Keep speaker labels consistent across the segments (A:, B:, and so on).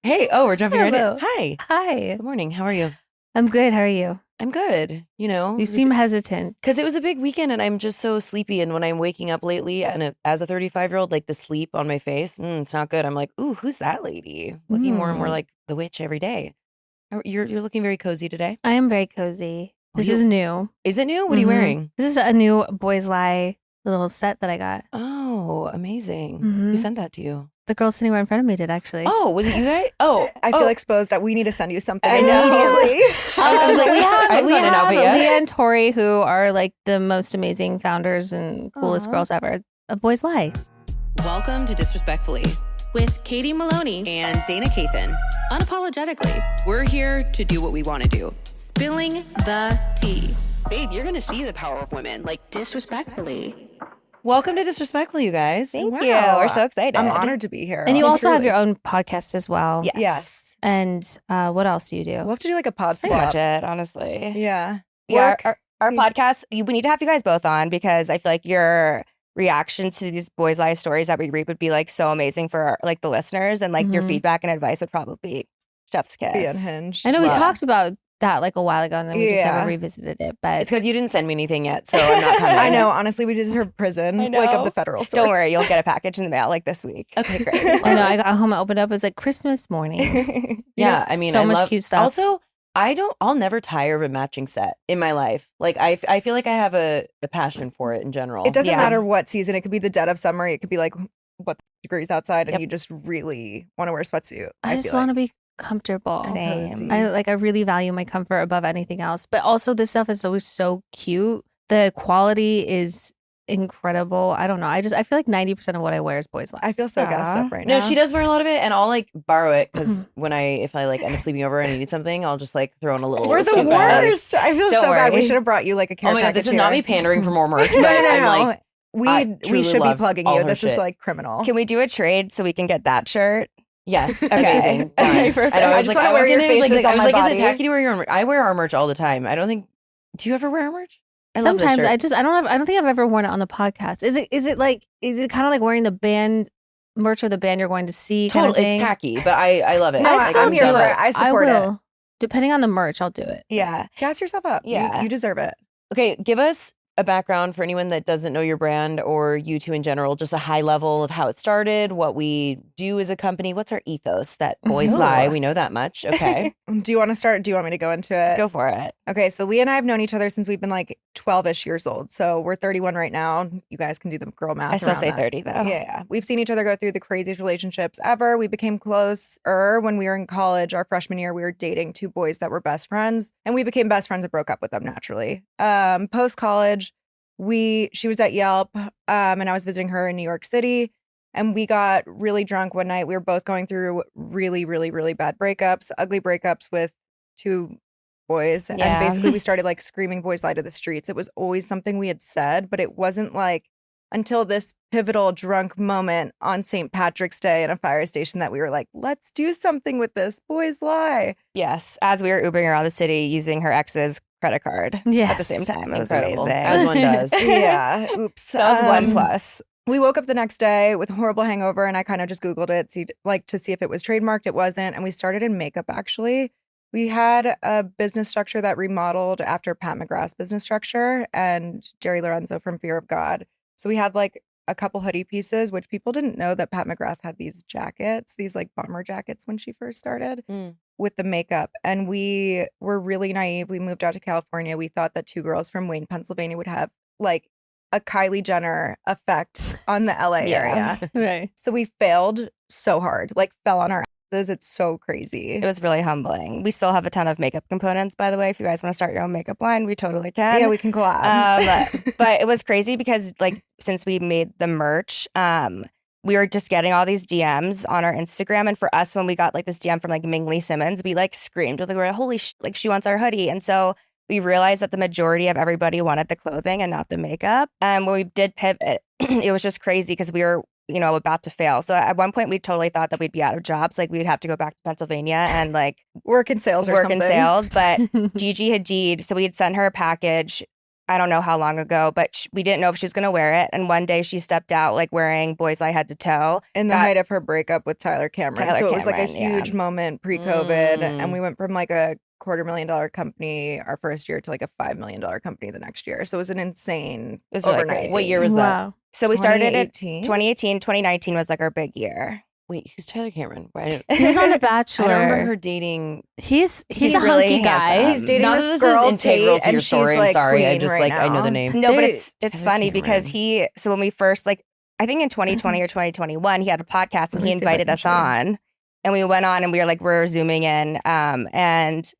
A: Hey, oh, we're jumping right in.
B: Hello.
A: Hi.
B: Hi.
A: Good morning. How are you?
B: I'm good. How are you?
A: I'm good.
B: You seem hesitant.
A: because it was a big weekend and I'm just so sleepy. And when I'm waking up lately, and as a 35-year-old, like the sleep on my face, it's not good. I'm like, ooh, who's that lady? Looking more and more like the witch every day. You're looking very cozy today.
B: I am very cozy. This
A: you-
B: is new.
A: Is it new? What are you wearing?
B: This is a new Boys Lie little set that I got.
A: Oh, amazing.
B: Mhm.
A: Who sent that to you?
B: The girl sitting right in front of me did actually.
A: Oh, was it you guys? Oh,
C: I feel exposed. We need to send you something
A: I know.
C: immediately.
A: I was like,
B: we
A: I haven't
B: have
A: gotten an outfit yet.
B: Leah and Tori, who are like the most amazing founders and coolest
C: Aw.
B: girls ever of Boys Lie.
A: Welcome to Disrespectfully
D: with Katie Maloney.
A: and Dayna Kathan.
D: Unapologetically,
A: We're here to do what we want to do.
D: spilling the tea.
A: Babe, you're going to see the power of women. Like,
D: Disrespectfully.
A: welcome to Disrespectfully, you guys.
C: Thank
E: you. We're so excited.
C: I'm honored to be here.
B: And you also have
C: Truly.
B: your own podcast as well.
E: Yes.
C: Yes.
B: And what else do you do?
C: We'll have to do like a pod
E: That's pretty
C: swap.
E: much it, honestly.
C: Yeah.
E: Yeah,
C: Work.
E: our
C: Yeah.
E: podcast, we need to have you guys both on because I feel like your reactions to these boys' lie stories that we read would be like so amazing for like the listeners, and like your
B: Mhm.
E: feedback and advice would probably be chef's kiss.
C: Be unhinged.
B: I know we
C: Wow.
B: talked about that like a while ago and then we just
C: Yeah.
B: never revisited it. But
A: It's because you didn't send me anything yet, so I'm not coming.
C: I know. Honestly, we did her prison,
E: I
C: like of
E: know.
C: the federal sorts.
E: Don't worry, you'll get a package in the mail like this week.
A: Okay, great.
B: I know I got home, I opened up, it was like Christmas morning.
A: Yeah, I mean,
B: so
A: I
B: much
A: love,
B: cute stuff.
A: Also, I'll never tire of a matching set in my life. Like, I feel like I have a passion for it in general.
C: It doesn't
E: Yeah.
C: matter what season. It could be the dead of summer. It could be like what degrees outside, and
E: Yep.
C: you just really want to wear a sweatsuit.
B: I just
C: feel
B: want
C: like.
B: to be comfortable.
E: Same.
B: I really value my comfort above anything else. But also this stuff is always so cute. The quality is incredible. I don't know. I feel like 90% of what I wear is Boys Lie.
C: I feel so gassed up right now.
A: No, she does wear a lot of it, and I'll like borrow it because if I like end up sleeping over and I need something, I'll just like throw in a little.
C: We're the
A: suit bag.
C: worst. I feel
E: Don't
C: so bad. We
E: worry.
C: should have brought you like a care
A: Oh my god, this
C: package
A: is not me
C: here.
A: pandering for more merch, but
C: No,
A: I'm like, I
C: we
A: truly
C: should be
A: love
C: plugging
A: all
C: you.
A: her
C: This is
A: shit.
C: like criminal.
E: Can we do a trade so we can get that shirt?
A: yes,
E: Okay.
A: amazing. Done.
E: Okay, perfect.
A: I know. I
C: I
A: was
C: just
A: like,
C: wanna
A: I
C: wear
A: walked in
C: your
A: and it was
C: faces
A: like,
C: on my
A: is it
C: body.
A: tacky to wear your merch? I wear our merch all the time. I don't think. Do you ever wear our merch? I love this
B: Sometimes
A: shirt.
B: I don't think I've ever worn it on the podcast. Is it kind of like wearing the band merch or the band you're going to see kind
A: Total,
B: of thing?
A: it's tacky, but I love it.
C: No,
A: Like,
C: I'm
A: I'm
C: here
A: down
C: for
A: with
C: it. I support
B: will.
C: it.
B: Depending on the merch, I'll do it.
E: Yeah.
C: Gas yourself up.
E: Yeah.
C: You deserve it.
A: Okay, give us a background for anyone that doesn't know your brand or you two in general, just a high level of how it started, what we do as a company, what's our ethos, that boys
C: Ooh.
A: lie, we know that much. Okay.
C: Do you want to start? Do you want me to go into it?
E: Go for it.
C: Okay, so Leah and I have known each other since we've been like 12-ish years old. So we're 31 right now. You guys can do the girl math.
E: I still
C: around
E: say
C: that.
E: 30 though.
C: Yeah. We've seen each other go through the craziest relationships ever. We became closer when we were in college. Our freshman year, we were dating two boys that were best friends, and we became best friends and broke up with them naturally. Post college, she was at Yelp, and I was visiting her in New York City, and we got really drunk one night. We were both going through really, really, really bad breakups, ugly breakups with two boys,
E: Yeah.
C: and basically we started like screaming "Boys Lie" to the streets. It was always something we had said, but it wasn't like until this pivotal drunk moment on St. Patrick's Day in a fire station that we were like, let's do something with this. Boys lie.
E: Yes. As we were Ubering around the city using her ex's credit card at
B: Yes.
E: the same time. It was
A: Incredible.
E: amazing.
A: As one does.
C: Yeah. Oops.
E: That was one plus.
C: We woke up the next day with a horrible hangover, and I kind of just Googled it, to see if it was trademarked. It wasn't. And we started in makeup, actually. We had a business structure that remodeled after Pat McGrath's business structure and Jerry Lorenzo from Fear of God. So we had like a couple hoodie pieces, which people didn't know that Pat McGrath had these jackets, these like bomber jackets when she first started
A: Mm.
C: with the makeup. And we were really naive. We moved out to California. We thought that two girls from Wayne, Pennsylvania would have like a Kylie Jenner effect on the LA
E: Yeah.
C: area.
B: Right.
C: So we failed so hard, like fell on our asses. It's so crazy.
E: It was really humbling. We still have a ton of makeup components, by the way. If you guys want to start your own makeup line, we totally can.
C: Yeah, we can collab.
E: But it was crazy because like since we made the merch, we were just getting all these DMs on our Instagram. And for us, when we got like this DM from like Mingley Simmons, we like screamed. We were like, holy like she wants our hoodie. And so we realized that the majority of everybody wanted the clothing and not the makeup. And when we did pivot, it was just crazy because we were, about to fail. So at one point we totally thought that we'd be out of jobs. Like we'd have to go back to Pennsylvania and like
C: work in sales or
E: work
C: something.
E: in sales. But Gigi Hadid, so we had sent her a package I don't know how long ago, but we didn't know if she was going to wear it. And one day she stepped out like wearing Boys Lie head to toe.
C: In the height of her breakup with Tyler Cameron.
E: Tyler
C: So it was like a
E: Cameron,
C: huge
E: yeah.
C: moment pre-COVID. And we went from like a $250,000 company our first year to like a $5 million company the next year. So it was an insane
E: It was really
C: overnight.
E: crazy.
A: What year was that?
B: Wow.
E: So we started it
C: 2018?
E: 2018, 2019 was like our big year.
A: Wait, who's Tyler Cameron? I
B: He was on The
A: don't
B: Bachelor.
A: remember her dating.
B: He's
E: He's
B: a
E: really
B: hunky guy.
E: handsome.
C: He's dating
A: None of
C: this
A: this
C: girl
A: is integral
C: Tate,
A: to your
C: and she's,
A: story. I'm
C: like,
A: sorry. I
C: queen
A: just
C: right
A: I know the
C: now.
A: name.
E: No, but
B: They-
E: it's
A: Tyler
E: funny because
A: Cameron.
E: so when we first I think in 2020 or 2021, he had a podcast and
C: Let me
E: he
C: see if I
E: invited
C: can
E: us
C: show you.
E: on. And we went on and we were zooming in. And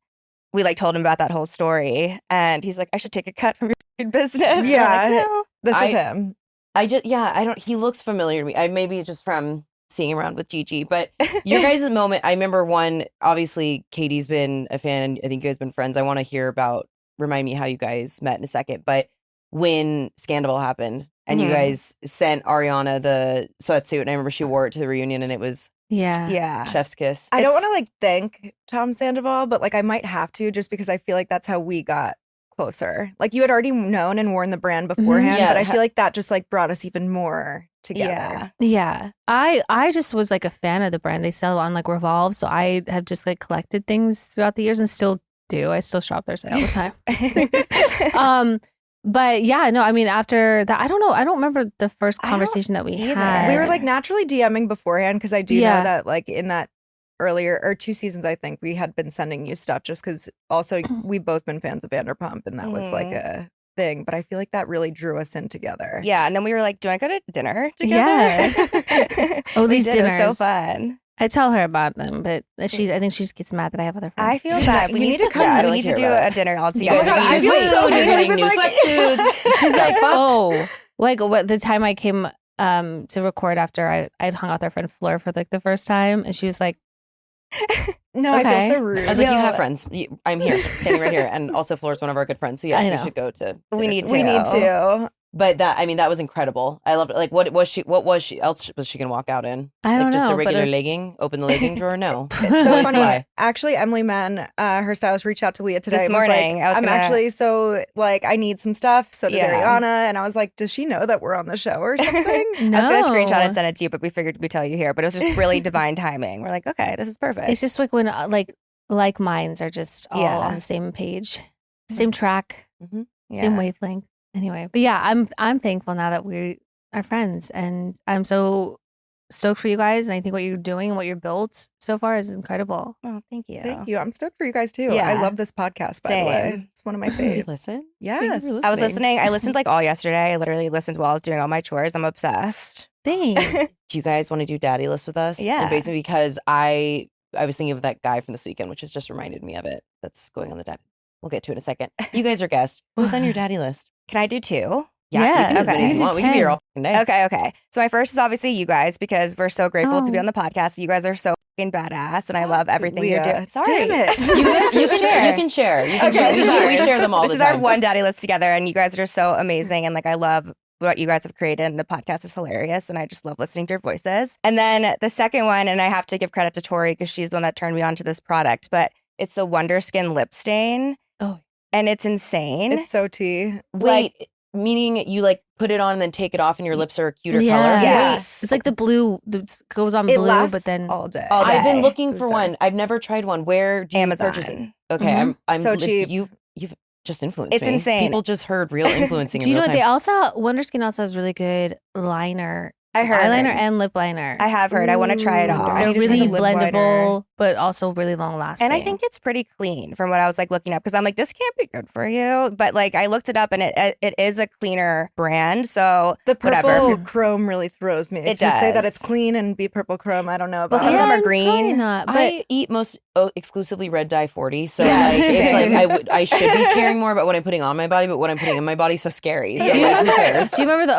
E: we told him about that whole story. And he's like, I should take a cut from your fucking business. And we're
C: Yeah.
E: like, no.
C: This is
A: I-
C: him.
A: I don't. He looks familiar to me. I maybe just from seeing him around with Gigi, but your guys' moment. I remember one. Obviously, Katie's been a fan, and I think you guys been friends. I want to hear about. Remind me how you guys met in a second. But when Scandal happened, and you
E: Mhm.
A: guys sent Ariana the sweatsuit, and I remember she wore it to the reunion, and it was
B: Yeah.
E: Yeah.
A: chef's kiss.
C: I don't
E: It's-
C: want to thank Tom Sandoval, but I might have to just because I feel like that's how we got closer. You had already known and worn the brand beforehand,
A: Yeah,
C: but I feel like that just brought us even more together.
E: Yeah.
B: Yeah. I just was a fan of the brand. They sell on Revolve. So I have just collected things throughout the years and still do. I still shop there all the time. But yeah, no, I mean, after that, I don't know. I don't remember the first
E: I don't
B: conversation that we
E: either.
B: had.
C: We were naturally DMing beforehand because I do
B: Yeah.
C: know that in that earlier or 2 seasons, I think we had been sending you stuff just because also we've both been fans of Vanderpump and that was a thing. But I feel like that really drew us in together.
E: Yeah. And then we were like, do I go to dinner together?
B: Yeah. Oh,
E: We
B: these
E: did. It was
B: dinners.
E: so fun.
B: I tell her about them, but I think she just gets mad that I have other friends.
E: I feel bad.
C: You need to come.
A: Yeah, I'd
E: We
A: like
E: need
A: to
E: to
A: hear
E: do
A: about
E: a dinner all
A: You
E: together.
A: guys are
C: Oh my God, I
A: getting
C: feel so
A: food, you're
C: bad.
A: getting
C: I've
A: new
C: been
A: sweatsuits. She's like, fuck.
B: Oh, what the time I came to record after I'd hung out with our friend Fleur for the first time, and she was like,
C: No, I
B: Okay.
C: feel so rude.
A: I was like, you
E: No.
A: have friends. I'm here, standing right here, and also Floor's one of our good friends. So yes,
B: I
A: we
B: know.
A: should go to.
E: We
A: dinner
E: need
A: soon.
C: we need to.
A: But that was incredible. I loved it. What was she? What was she? Else was she gonna walk out in?
B: I don't
A: Just
B: know,
A: a
B: but it
A: regular
B: was-
A: legging? Open the legging drawer? No.
C: It's so
A: Boys
C: funny.
A: lie.
C: Actually, Emily Mann, her stylist, reached out to Leah today.
E: This
C: and was
E: morning,
C: like,
E: I was
C: I'm
E: gonna-
C: actually so I need some stuff. So does
E: Yeah.
C: Ariana. And I was like, does she know that we're on the show or something?
B: no.
E: I was going to screenshot and send it to you, but we figured we'd tell you here. But it was just really divine timing. We're like, okay, this is perfect.
B: It's just when like minds are just all
E: Yeah.
B: on the same page, same track,
A: Mhm.
B: same
E: Yeah.
B: wavelength. Anyway, but yeah, I'm thankful now that we are friends, and I'm so stoked for you guys. And I think what you're doing and what you're built so far is incredible.
E: Oh, thank you.
C: Thank you. I'm stoked for you guys too.
E: Yeah.
C: I love this podcast, by the way.
E: Same.
C: It's one of my
A: You
C: faves.
A: listen.
C: Yes.
A: for
E: I was listening. I listened all yesterday. I literally listened while I was doing all my chores. I'm obsessed.
B: Thanks.
A: Do you guys want to do daddy list with us?
E: Yeah.
A: And basically because I was thinking of that guy from this weekend, which has just reminded me of it. That's going on the daddy. We'll get to it in a second. You guys are guests. Who's on your daddy list?
E: Can I do 2?
A: Yeah, you can do as
E: okay.
A: many as
B: You
A: you
B: can
A: want.
B: do
A: We can be here
B: 10.
A: all fucking day.
E: Okay. So my first is obviously you guys because we're so grateful to be
B: Oh.
E: on the podcast. You guys are so fucking badass, and I love everything you're
C: Leah.
E: doing. Sorry.
C: Damn it.
A: You can share. You can share. You can
C: Okay,
A: share.
C: sorry.
A: We share them all
E: This
A: the
E: is our
A: time.
E: one daddy list together, and you guys are just so amazing. And I love what you guys have created, and the podcast is hilarious. And I just love listening to your voices. And then the second one, and I have to give credit to Tori because she's the one that turned me on to this product, but it's the Wonder Skin lip stain.
B: Oh.
E: And it's insane.
C: It's so tea.
A: Wait, meaning you put it on and then take it off and your lips are a cuter color?
B: Yeah.
E: Yes.
B: It's like the blue that goes on
C: It
B: blue,
C: lasts
B: but then
C: all day.
E: all day.
A: I've been looking for
C: Who's
A: one. I've never tried one. Where do you
E: Amazon.
A: purchase it? Okay,
B: Mhm.
A: I'm
C: So cheap.
A: You've just influenced
E: It's
A: me.
E: insane.
A: People just heard real influencing.
B: do you
A: in
B: know
A: real
B: what they
A: time.
B: also Wonder Skin also has really good liner,
E: I heard.
B: eyeliner and lip liner.
E: I have heard. I want to try it
C: Ooh,
E: all.
C: I
B: They're
C: need to try
B: really
C: the lip liner.
B: blendable, but also really long lasting.
E: And I think it's pretty clean from what I was looking up because I'm this can't be good for you. But I looked it up and it is a cleaner brand. So
C: The purple
E: whatever.
C: chrome really throws me.
E: It
C: To say that
E: does.
C: it's clean and be purple chrome, I don't know
E: Well,
C: about
E: some of
C: it.
E: them are
B: Probably
E: green.
B: not, but
A: I eat most exclusively red dye 40, so
E: Yeah, same.
A: I should be caring more about what I'm putting on my body, but what I'm putting in my body is so scary. So who cares?
B: do you remember the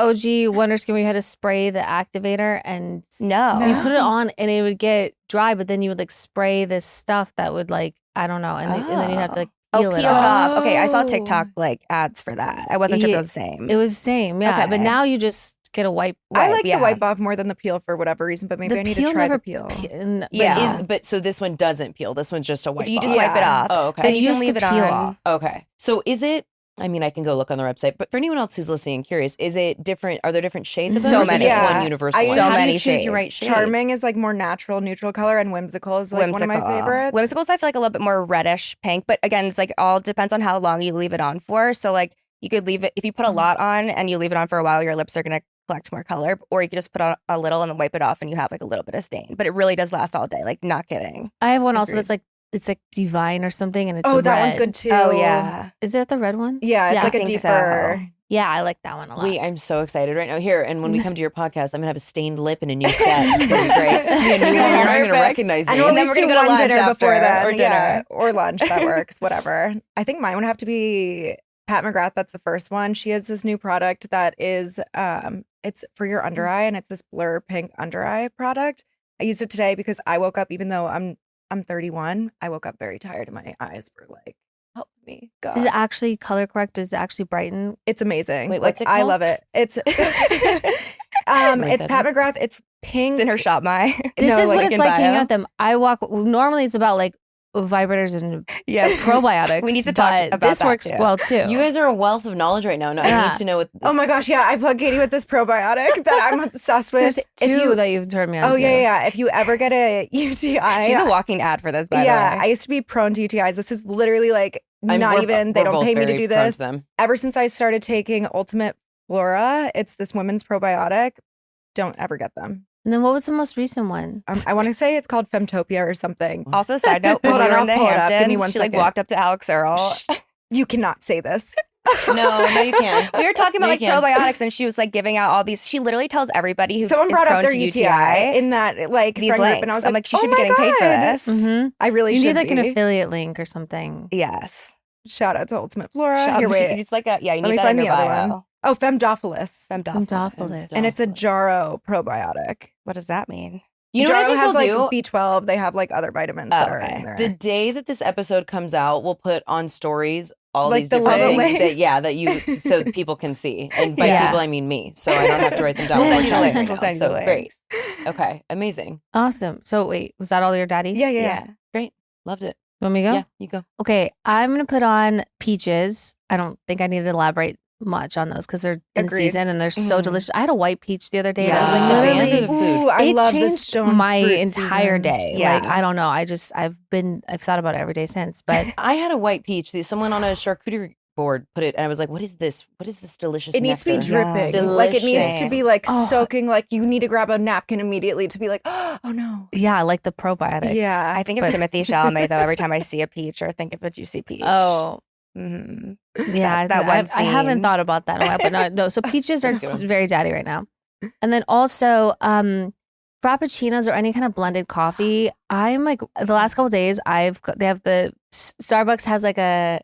B: OG Wonder Skin where you had to spray the activator and
E: No.
B: so you put it on and it would get dry, but then you would spray this stuff that would I don't know, and then you'd have to peel
E: peel
B: it
E: it
B: off.
E: off. Okay, I saw
C: Oh.
E: TikTok ads for that. I wasn't sure if it
B: Yeah.
E: was the same.
B: It was the same, yeah. But
E: Okay.
B: now you just get a wipe.
C: I like
E: yeah.
C: the wipe off more than the peel for whatever reason, but maybe
B: The
C: I need
B: peel
C: to try
B: never
C: the peel.
B: But
E: Yeah.
A: But so this one doesn't peel. This one's just a white.
E: you just
A: bar.
E: wipe it
C: Yeah.
E: off.
A: Oh,
B: It
A: okay.
E: And you
B: used
E: can leave
B: to
E: it
B: peel
E: on.
B: off.
A: Okay. So is it I mean, I can go look on the website, but for anyone else who's listening and curious, is it different? Are there different shades of them?
E: So
A: or is it
E: many.
A: just
C: Yeah.
A: one universal
C: I
A: one?
C: so
A: How do you
E: many
A: choose your right
E: shades.
A: shade?
C: Charming is like more natural, neutral color, and whimsical is like one of my favorites.
E: Whimsical's I feel like a little bit more reddish pink, but again, it's like all depends on how long you leave it on for. So like you could leave it if you put a lot on and you leave it on for a while, your lips are gonna collect more color, or you could just put on a little and then wipe it off, and you have like a little bit of stain. But it really does last all day. Like not kidding.
B: I have one also
E: Agreed.
B: that's like it's like divine or something, and it's
C: Oh, that
B: red.
C: one's good too.
E: Oh yeah.
B: Is that the red one?
C: Yeah, it's
B: Yeah,
C: like
B: I
C: a
E: think so.
C: deeper.
B: Yeah, I like that one a lot.
A: Wait, I'm so excited right now. Here, and when we come to your podcast, I'm gonna have a stained lip and a new set. It's gonna be great. Me and you, you're not gonna
E: Perfect.
A: recognize me.
C: And we'll
E: And then
C: at
E: we're
C: least do
E: gonna go to
C: one
E: lunch
C: dinner before
E: after,
C: then.
E: or dinner.
C: Yeah, or lunch. That works. Whatever. I think mine would have to be Pat McGrath. That's the first one. She has this new product that is, it's for your under eye, and it's this blur pink under eye product. I used it today because I woke up, even though I'm 31, I woke up very tired, and my eyes were like, help me, God.
B: Does it actually color correct? Does it actually brighten?
C: It's amazing.
A: Wait,
C: like
A: what's it
C: I
A: called?
C: love it. It's
A: Write
C: it's
A: that
C: Pat
A: down.
C: McGrath. It's pink.
E: It's in her shop, my.
B: This
C: No,
B: is what
C: like
B: it's
E: in
B: like hanging
E: bio.
B: out with them. I walk. Normally, it's about like vibrators and
E: Yeah.
B: probiotics.
E: We need to talk
B: but
E: about
B: this
E: that,
B: works
E: too.
B: well too.
A: You guys are a wealth of knowledge right now. No, I
B: Yeah.
A: need to know what.
C: Oh my gosh, yeah. I plug Katie with this probiotic that I'm obsessed with.
B: There's two that you've turned me on
C: Oh,
B: to.
C: yeah. If you ever get a UTI.
E: She's a walking ad for this, by
C: yeah,
E: the way.
C: I used to be prone to UTIs. This is literally like
A: I'm-
C: not
A: we're-
C: even, they
A: we're
C: don't
A: both
C: pay me to
A: very
C: do
A: prone
C: this.
A: them.
C: Ever since I started taking Ultimate Flora, it's this women's probiotic. Don't ever get them.
B: And then what was the most recent one?
C: I want to say it's called Femtopia or something.
E: Also, side note, when
C: Hold
E: we
C: on,
E: were
C: I'll
E: in the
C: pull it up. Give me
E: Hamptons,
C: one
E: she like
C: second.
E: walked up to Alex Earl.
C: Shh, you cannot say this.
A: No, you can't.
E: We were talking
A: No,
E: about like
A: you can't.
E: probiotics, and she was like giving out all these. She literally tells everybody who
C: Someone
E: is
C: brought
E: prone
C: up their
E: to
C: UTI in that like
E: these
C: friend
E: links.
C: group, and I was
E: I'm
C: like,
E: like, she should
C: oh
E: be
C: my
E: getting paid for
C: God.
E: this.
B: Mm-hmm.
C: I really
B: You
C: should
B: need like an
C: be.
B: affiliate link or something.
E: Yes.
C: Shout out to Ultimate Flora.
E: Shop-
C: Here, wait.
E: It's like a yeah. You
C: Let
E: need
C: me
E: that
C: find
E: in
C: the
E: your
C: other
E: bio.
C: one. Oh, Femdophilus.
B: Femdophilus.
C: And it's a Jarrow probiotic.
E: What does that mean?
A: You know what I
C: Jarrow
A: think
C: has
A: we'll
C: like
A: do?
C: B12. They have like other vitamins that are
E: okay.
C: in there.
A: The day that this episode comes out, we'll put on stories all
C: Like
A: these
C: the
A: different
C: links.
A: things that you so people can see. And by
B: Yeah.
A: people I mean me. So I don't have to write them down.
B: We'll
A: We're
B: send you the
A: chatting
B: links.
A: right
E: We'll
A: now.
E: send you the
A: So great.
E: links.
A: Okay. Amazing.
B: Awesome. So wait, was that all your daddies?
C: yeah.
A: Great. Loved it.
B: You want me to go?
A: Yeah, you go.
B: Okay, I'm gonna put on peaches. I don't think I need to elaborate much on those because they're in
C: Agreed.
B: season and they're so
E: Mhm.
B: delicious. I had a white peach the other day.
A: Yeah.
B: That was like
A: The
B: literally
A: band or the food?
C: Ooh, I
B: it
C: love the
B: changed
C: stone
B: my
C: fruit
B: entire
C: season.
B: day.
E: Yeah.
B: Like I don't know. I've thought about it every day since. But
A: I had a white peach. Someone on a charcuterie board put it, and I was like, "What is this? What is this delicious?"
C: It needs to be
A: nectar?"
C: dripping.
E: Yeah.
C: Like it needs to
A: Delicious.
C: be like
B: Oh.
C: soaking. Like you need to grab a napkin immediately to be like, oh no.
B: yeah, I like the probiotic.
C: Yeah.
E: I think of
B: But-
E: Timothy Chalamet though every time I see a peach, or think of a juicy peach.
B: Oh,
E: Mhm.
B: yeah.
E: that one
B: I haven't
E: scene.
B: thought about that in a while, but no. So peaches are
A: That's a good one.
B: very daddy right now. And then also, frappuccinos or any kind of blended coffee. I'm like the last couple days, they have the Starbucks has like a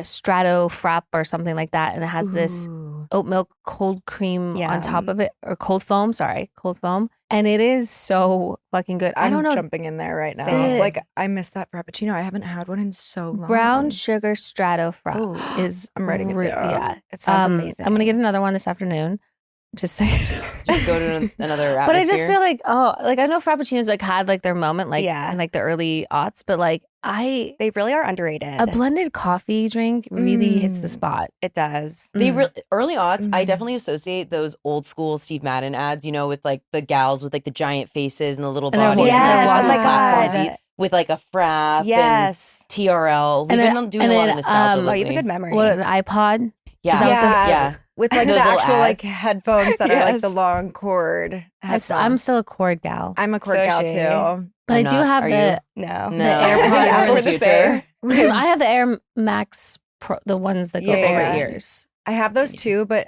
B: strato frap or something like that, and it has this oat milk cold cream on top of it, or cold foam. Sorry, cold foam, and it is so fucking good. I
C: I'm
B: don't know.
C: jumping in there right now.
E: Same.
C: Like I missed that frappuccino. I haven't had one in so long.
B: Brown sugar strato frap
E: Ooh,
B: is
C: I'm writing it down.
B: Yeah,
E: It sounds amazing.
B: I'm gonna get another one this afternoon. Just so you know.
A: Just go to another atmosphere.
B: But I just feel like I know frappuccinos like had like their moment like
E: Yeah.
B: in like the early aughts, but like
E: They really are underrated.
B: a blended coffee drink really hits the
C: Mm.
B: spot.
E: It does.
A: They
B: Mm.
A: early aughts, I
C: Mhm.
A: definitely associate those old school Steve Madden ads, with like the gals with like the giant faces and the little
B: And they're
A: bodies.
B: walking-
A: and they're
B: Yes,
A: walking
B: oh my
A: the platform
E: God.
A: beat with like a frap
E: Yes.
A: and TRL. We've
B: And
A: been doing a lot of nostalgia
E: Oh,
A: lately.
E: you have a good memory.
B: What an iPod?
A: Yeah.
B: Is that what the-
A: yeah.
C: With like
A: Those
C: the
A: little
C: actual like
A: ads.
C: headphones that are like the
E: Yes.
C: long cord
B: I'm
C: headphones.
B: still a cord gal,
C: I'm a cord
E: So
C: gal
E: she-
C: too.
B: but I
A: I'm
B: do
A: not.
B: have
A: Are
B: the
E: No.
A: No.
B: AirPod
C: I think
B: Pro
C: we're
B: is
C: the same.
B: I have the Air Max Pro, the ones that go
C: Yeah.
B: over ears.
C: I have those too, but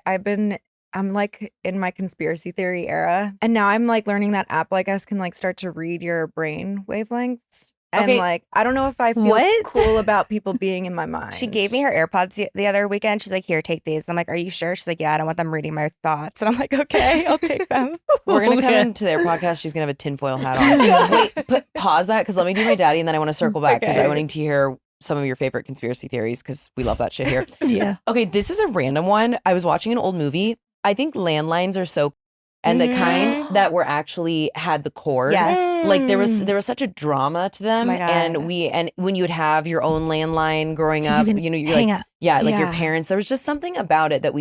C: I'm like in my conspiracy theory era. And now I'm like learning that Apple, I guess, can like start to read your brain wavelengths. And
A: Okay.
C: like, I don't know if I feel
B: What?
C: cool about people being in my mind.
E: She gave me her AirPods the other weekend. She's like, "Here, take these." I'm like, "Are you sure?" She's like, "Yeah, I don't want them reading my thoughts." And I'm like, "Okay, I'll take them."
A: We're going to come
B: Okay.
A: into their podcast. She's going to have a tinfoil hat on. Wait, pause that because let me do my daddy and then I want to circle back because
E: Okay.
A: I want to hear some of your favorite conspiracy theories because we love that shit here.
B: Yeah.
A: Okay, this is a random one. I was watching an old movie. I think landlines are so and the kind that were actually had the cord.
E: Yes.
A: Like there was such a drama to them.
E: Oh my God.
A: And when you would have your own landline growing up,
B: You
A: you're
B: hang
A: like,
B: out.
A: like your
C: Yeah.
A: parents, there was just something about it that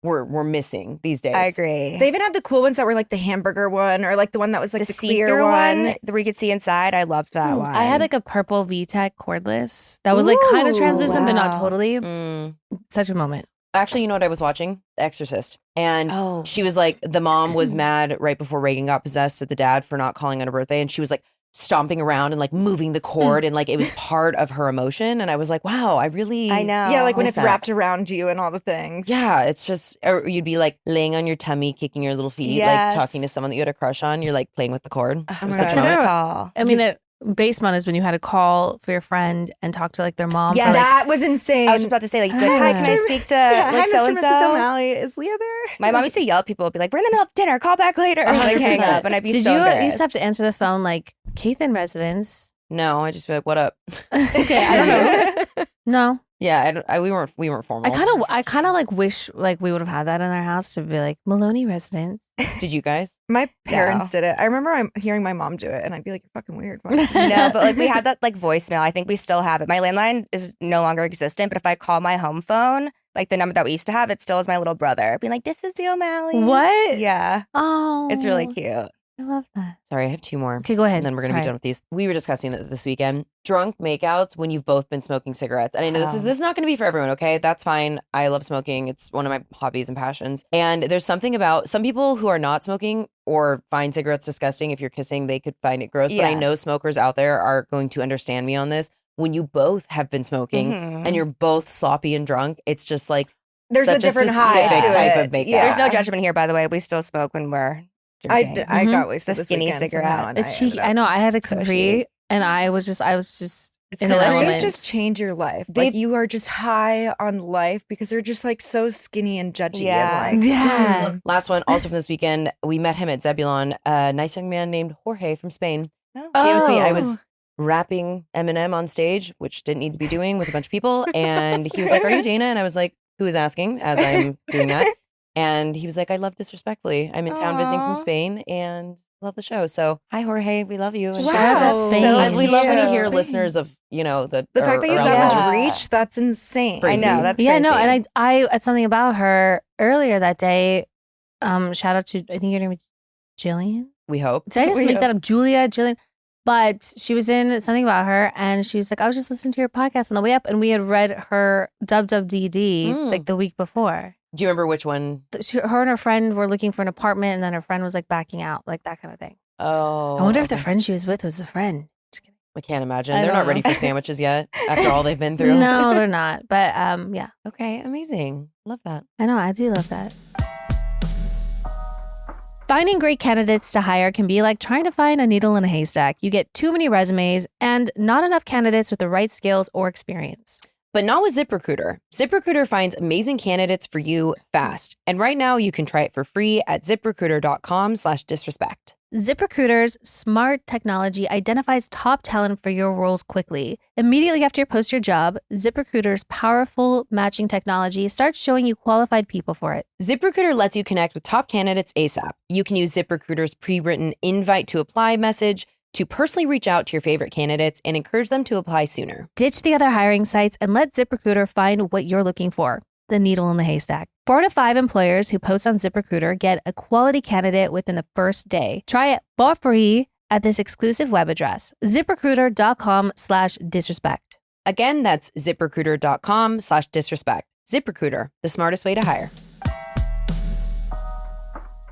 A: we're missing these days.
E: I agree.
C: They even had the cool ones that were like the hamburger one or like the one that was like the clear
E: see-through
C: one.
E: where you could see inside. I loved that one.
B: I had like a purple VTech cordless that was like kind of
C: Ooh,
B: translucent, but not
E: wow.
B: totally.
A: Mm.
B: Such a moment.
A: Actually, you know what I was watching? The Exorcist. And
E: Oh.
A: she was like, the mom was mad right before Reagan got possessed at the dad for not calling on her birthday. And she was like stomping around and like moving the cord. And like it was part of her emotion. And I was like, wow, I
E: I know.
C: Yeah, like when
A: miss
C: it's
A: that.
C: wrapped around you and all the things.
A: Yeah, it's just, or you'd be like laying on your tummy, kicking your little feet,
E: Yes.
A: like talking to someone that you had a crush on. You're like playing with the cord.
E: Oh
A: It was
C: my
A: such
C: God.
A: a moment.
E: call.
B: I mean, the basement is when you had to call for your friend and talk to like their mom.
E: Yes.
B: for, like,
C: That was insane.
E: I was just about to say, like, hi, can I speak to
C: Yeah,
E: like
C: hi,
E: so
C: Mr.
E: and
C: and Mrs.
E: so?
C: O'Malley. Is Leah there?
E: My mom used to yell at people, be like, "We're in the middle of dinner. Call back later." Or like hang
A: 100%.
E: up, and I'd be
B: Did
E: so
B: you
E: embarrassed.
B: used to have to answer the phone like Kathan residence?
A: No, I just be like, what up?
B: Okay, I don't know. No,
A: Yeah, we weren't formal.
B: I kind of like wish like we would have had that in our house to be like Maloney residence.
A: Did you guys?
C: My parents
E: No.
C: did it. I remember hearing my mom do it, and I'd be like, "You're fucking weird." Why?"
E: No, but like we had that like voicemail. I think we still have it. My landline is no longer existent, but if I call my home phone, like the number that we used to have, it still is my little brother. Being like, "This is the O'Malley."
B: What?
E: Yeah,
B: Oh,
E: it's really cute.
B: I love that.
A: Sorry, I have two more.
B: Okay, go ahead.
A: And then we're going to be
B: Sorry.
A: done with these. We were discussing that this weekend. Drunk makeouts when you've both been smoking cigarettes. And I know this is not going to be for everyone, okay? That's fine. I love smoking. It's one of my hobbies and passions. And there's something about some people who are not smoking or find cigarettes disgusting. If you're kissing, they could find it gross. But I
E: Yeah.
A: know smokers out there are going to understand me on this. When you both have been smoking
E: Mhm.
A: and you're both sloppy and drunk, it's just like
C: There's
A: such
C: a different high
A: specific
C: to
A: type
C: it.
A: of makeout.
C: Yeah.
E: There's no judgment here, by the way. We still smoke when we're drinking.
C: I
B: Mhm.
C: got wasted
E: The
C: this
E: skinny
C: weekend
E: cigarette.
C: somehow, and
B: It's
C: I ended
B: cheeky.
C: up-
B: I know. I had a
E: So
B: Capri,
E: chic.
B: and I was just
E: It's
B: in an
E: delicious.
B: element.
C: Capris just change your life. Like you are just high on life because they're just like so skinny and judgy.
E: Yeah.
C: And, like,
B: Yeah.
A: Last one, also from this weekend, we met him at Zebulon, a nice young man named Jorge from Spain.
E: Oh.
A: Came up to me. I
B: Oh.
A: was rapping Eminem on stage, which didn't need to be doing with a bunch of people. And he was like, "Are you Dana?" And I was like, "Who is asking?" As I'm doing that. And he was like, "I love Disrespectfully. I'm in town visiting from
E: Aw.
A: Spain and love the show. So hi, Jorge. We love you." And
B: Shout out to
C: Wow.
B: Spain.
C: So
A: And we love when you
C: cute.
A: hear
C: Spain.
A: listeners of, that
C: the fact that you've
A: around
C: got
A: the
C: much
A: world.
E: Yeah.
C: reach, that's insane.
A: Crazy.
E: I know that's
B: Yeah, no,
E: crazy.
B: and I had something about her earlier that day. Shout out to, I think your name is Jillian.
A: We hope.
B: Did I just
E: We
B: make
E: hope.
B: that up? Jillian. But she was in something about her, and she was like, I was just listening to your podcast on the way up, and we had read her DD
A: Mm.
B: like the week before.
A: Do you remember which one?
B: Her and her friend were looking for an apartment, and then her friend was like backing out, like that kind of thing.
A: Oh,
B: I wonder if the
A: okay.
B: friend she was with was a friend. Just kidding.
A: I can't imagine.
E: I
A: They're
E: don't
A: not ready
E: know.
A: for sandwiches yet after all they've been through.
B: No, they're not. But yeah,
A: Okay, amazing. Love that.
B: I know. I do love that. Finding great candidates to hire can be like trying to find a needle in a haystack. You get too many resumes and not enough candidates with the right skills or experience.
A: But not with ZipRecruiter. ZipRecruiter finds amazing candidates for you fast. And right now you can try it for free at ziprecruiter.com/disrespect.
B: ZipRecruiter's smart technology identifies top talent for your roles quickly. Immediately after you post your job, ZipRecruiter's powerful matching technology starts showing you qualified people for it.
A: ZipRecruiter lets you connect with top candidates ASAP. You can use ZipRecruiter's pre-written invite to apply message to personally reach out to your favorite candidates and encourage them to apply sooner.
B: Ditch the other hiring sites and let ZipRecruiter find what you're looking for. The needle in the haystack. 4 to 5 employers who post on ZipRecruiter get a quality candidate within the first day. Try it for free at this exclusive web address, ziprecruiter.com/disrespect.
A: Again, that's ziprecruiter.com/disrespect. ZipRecruiter, the smartest way to hire.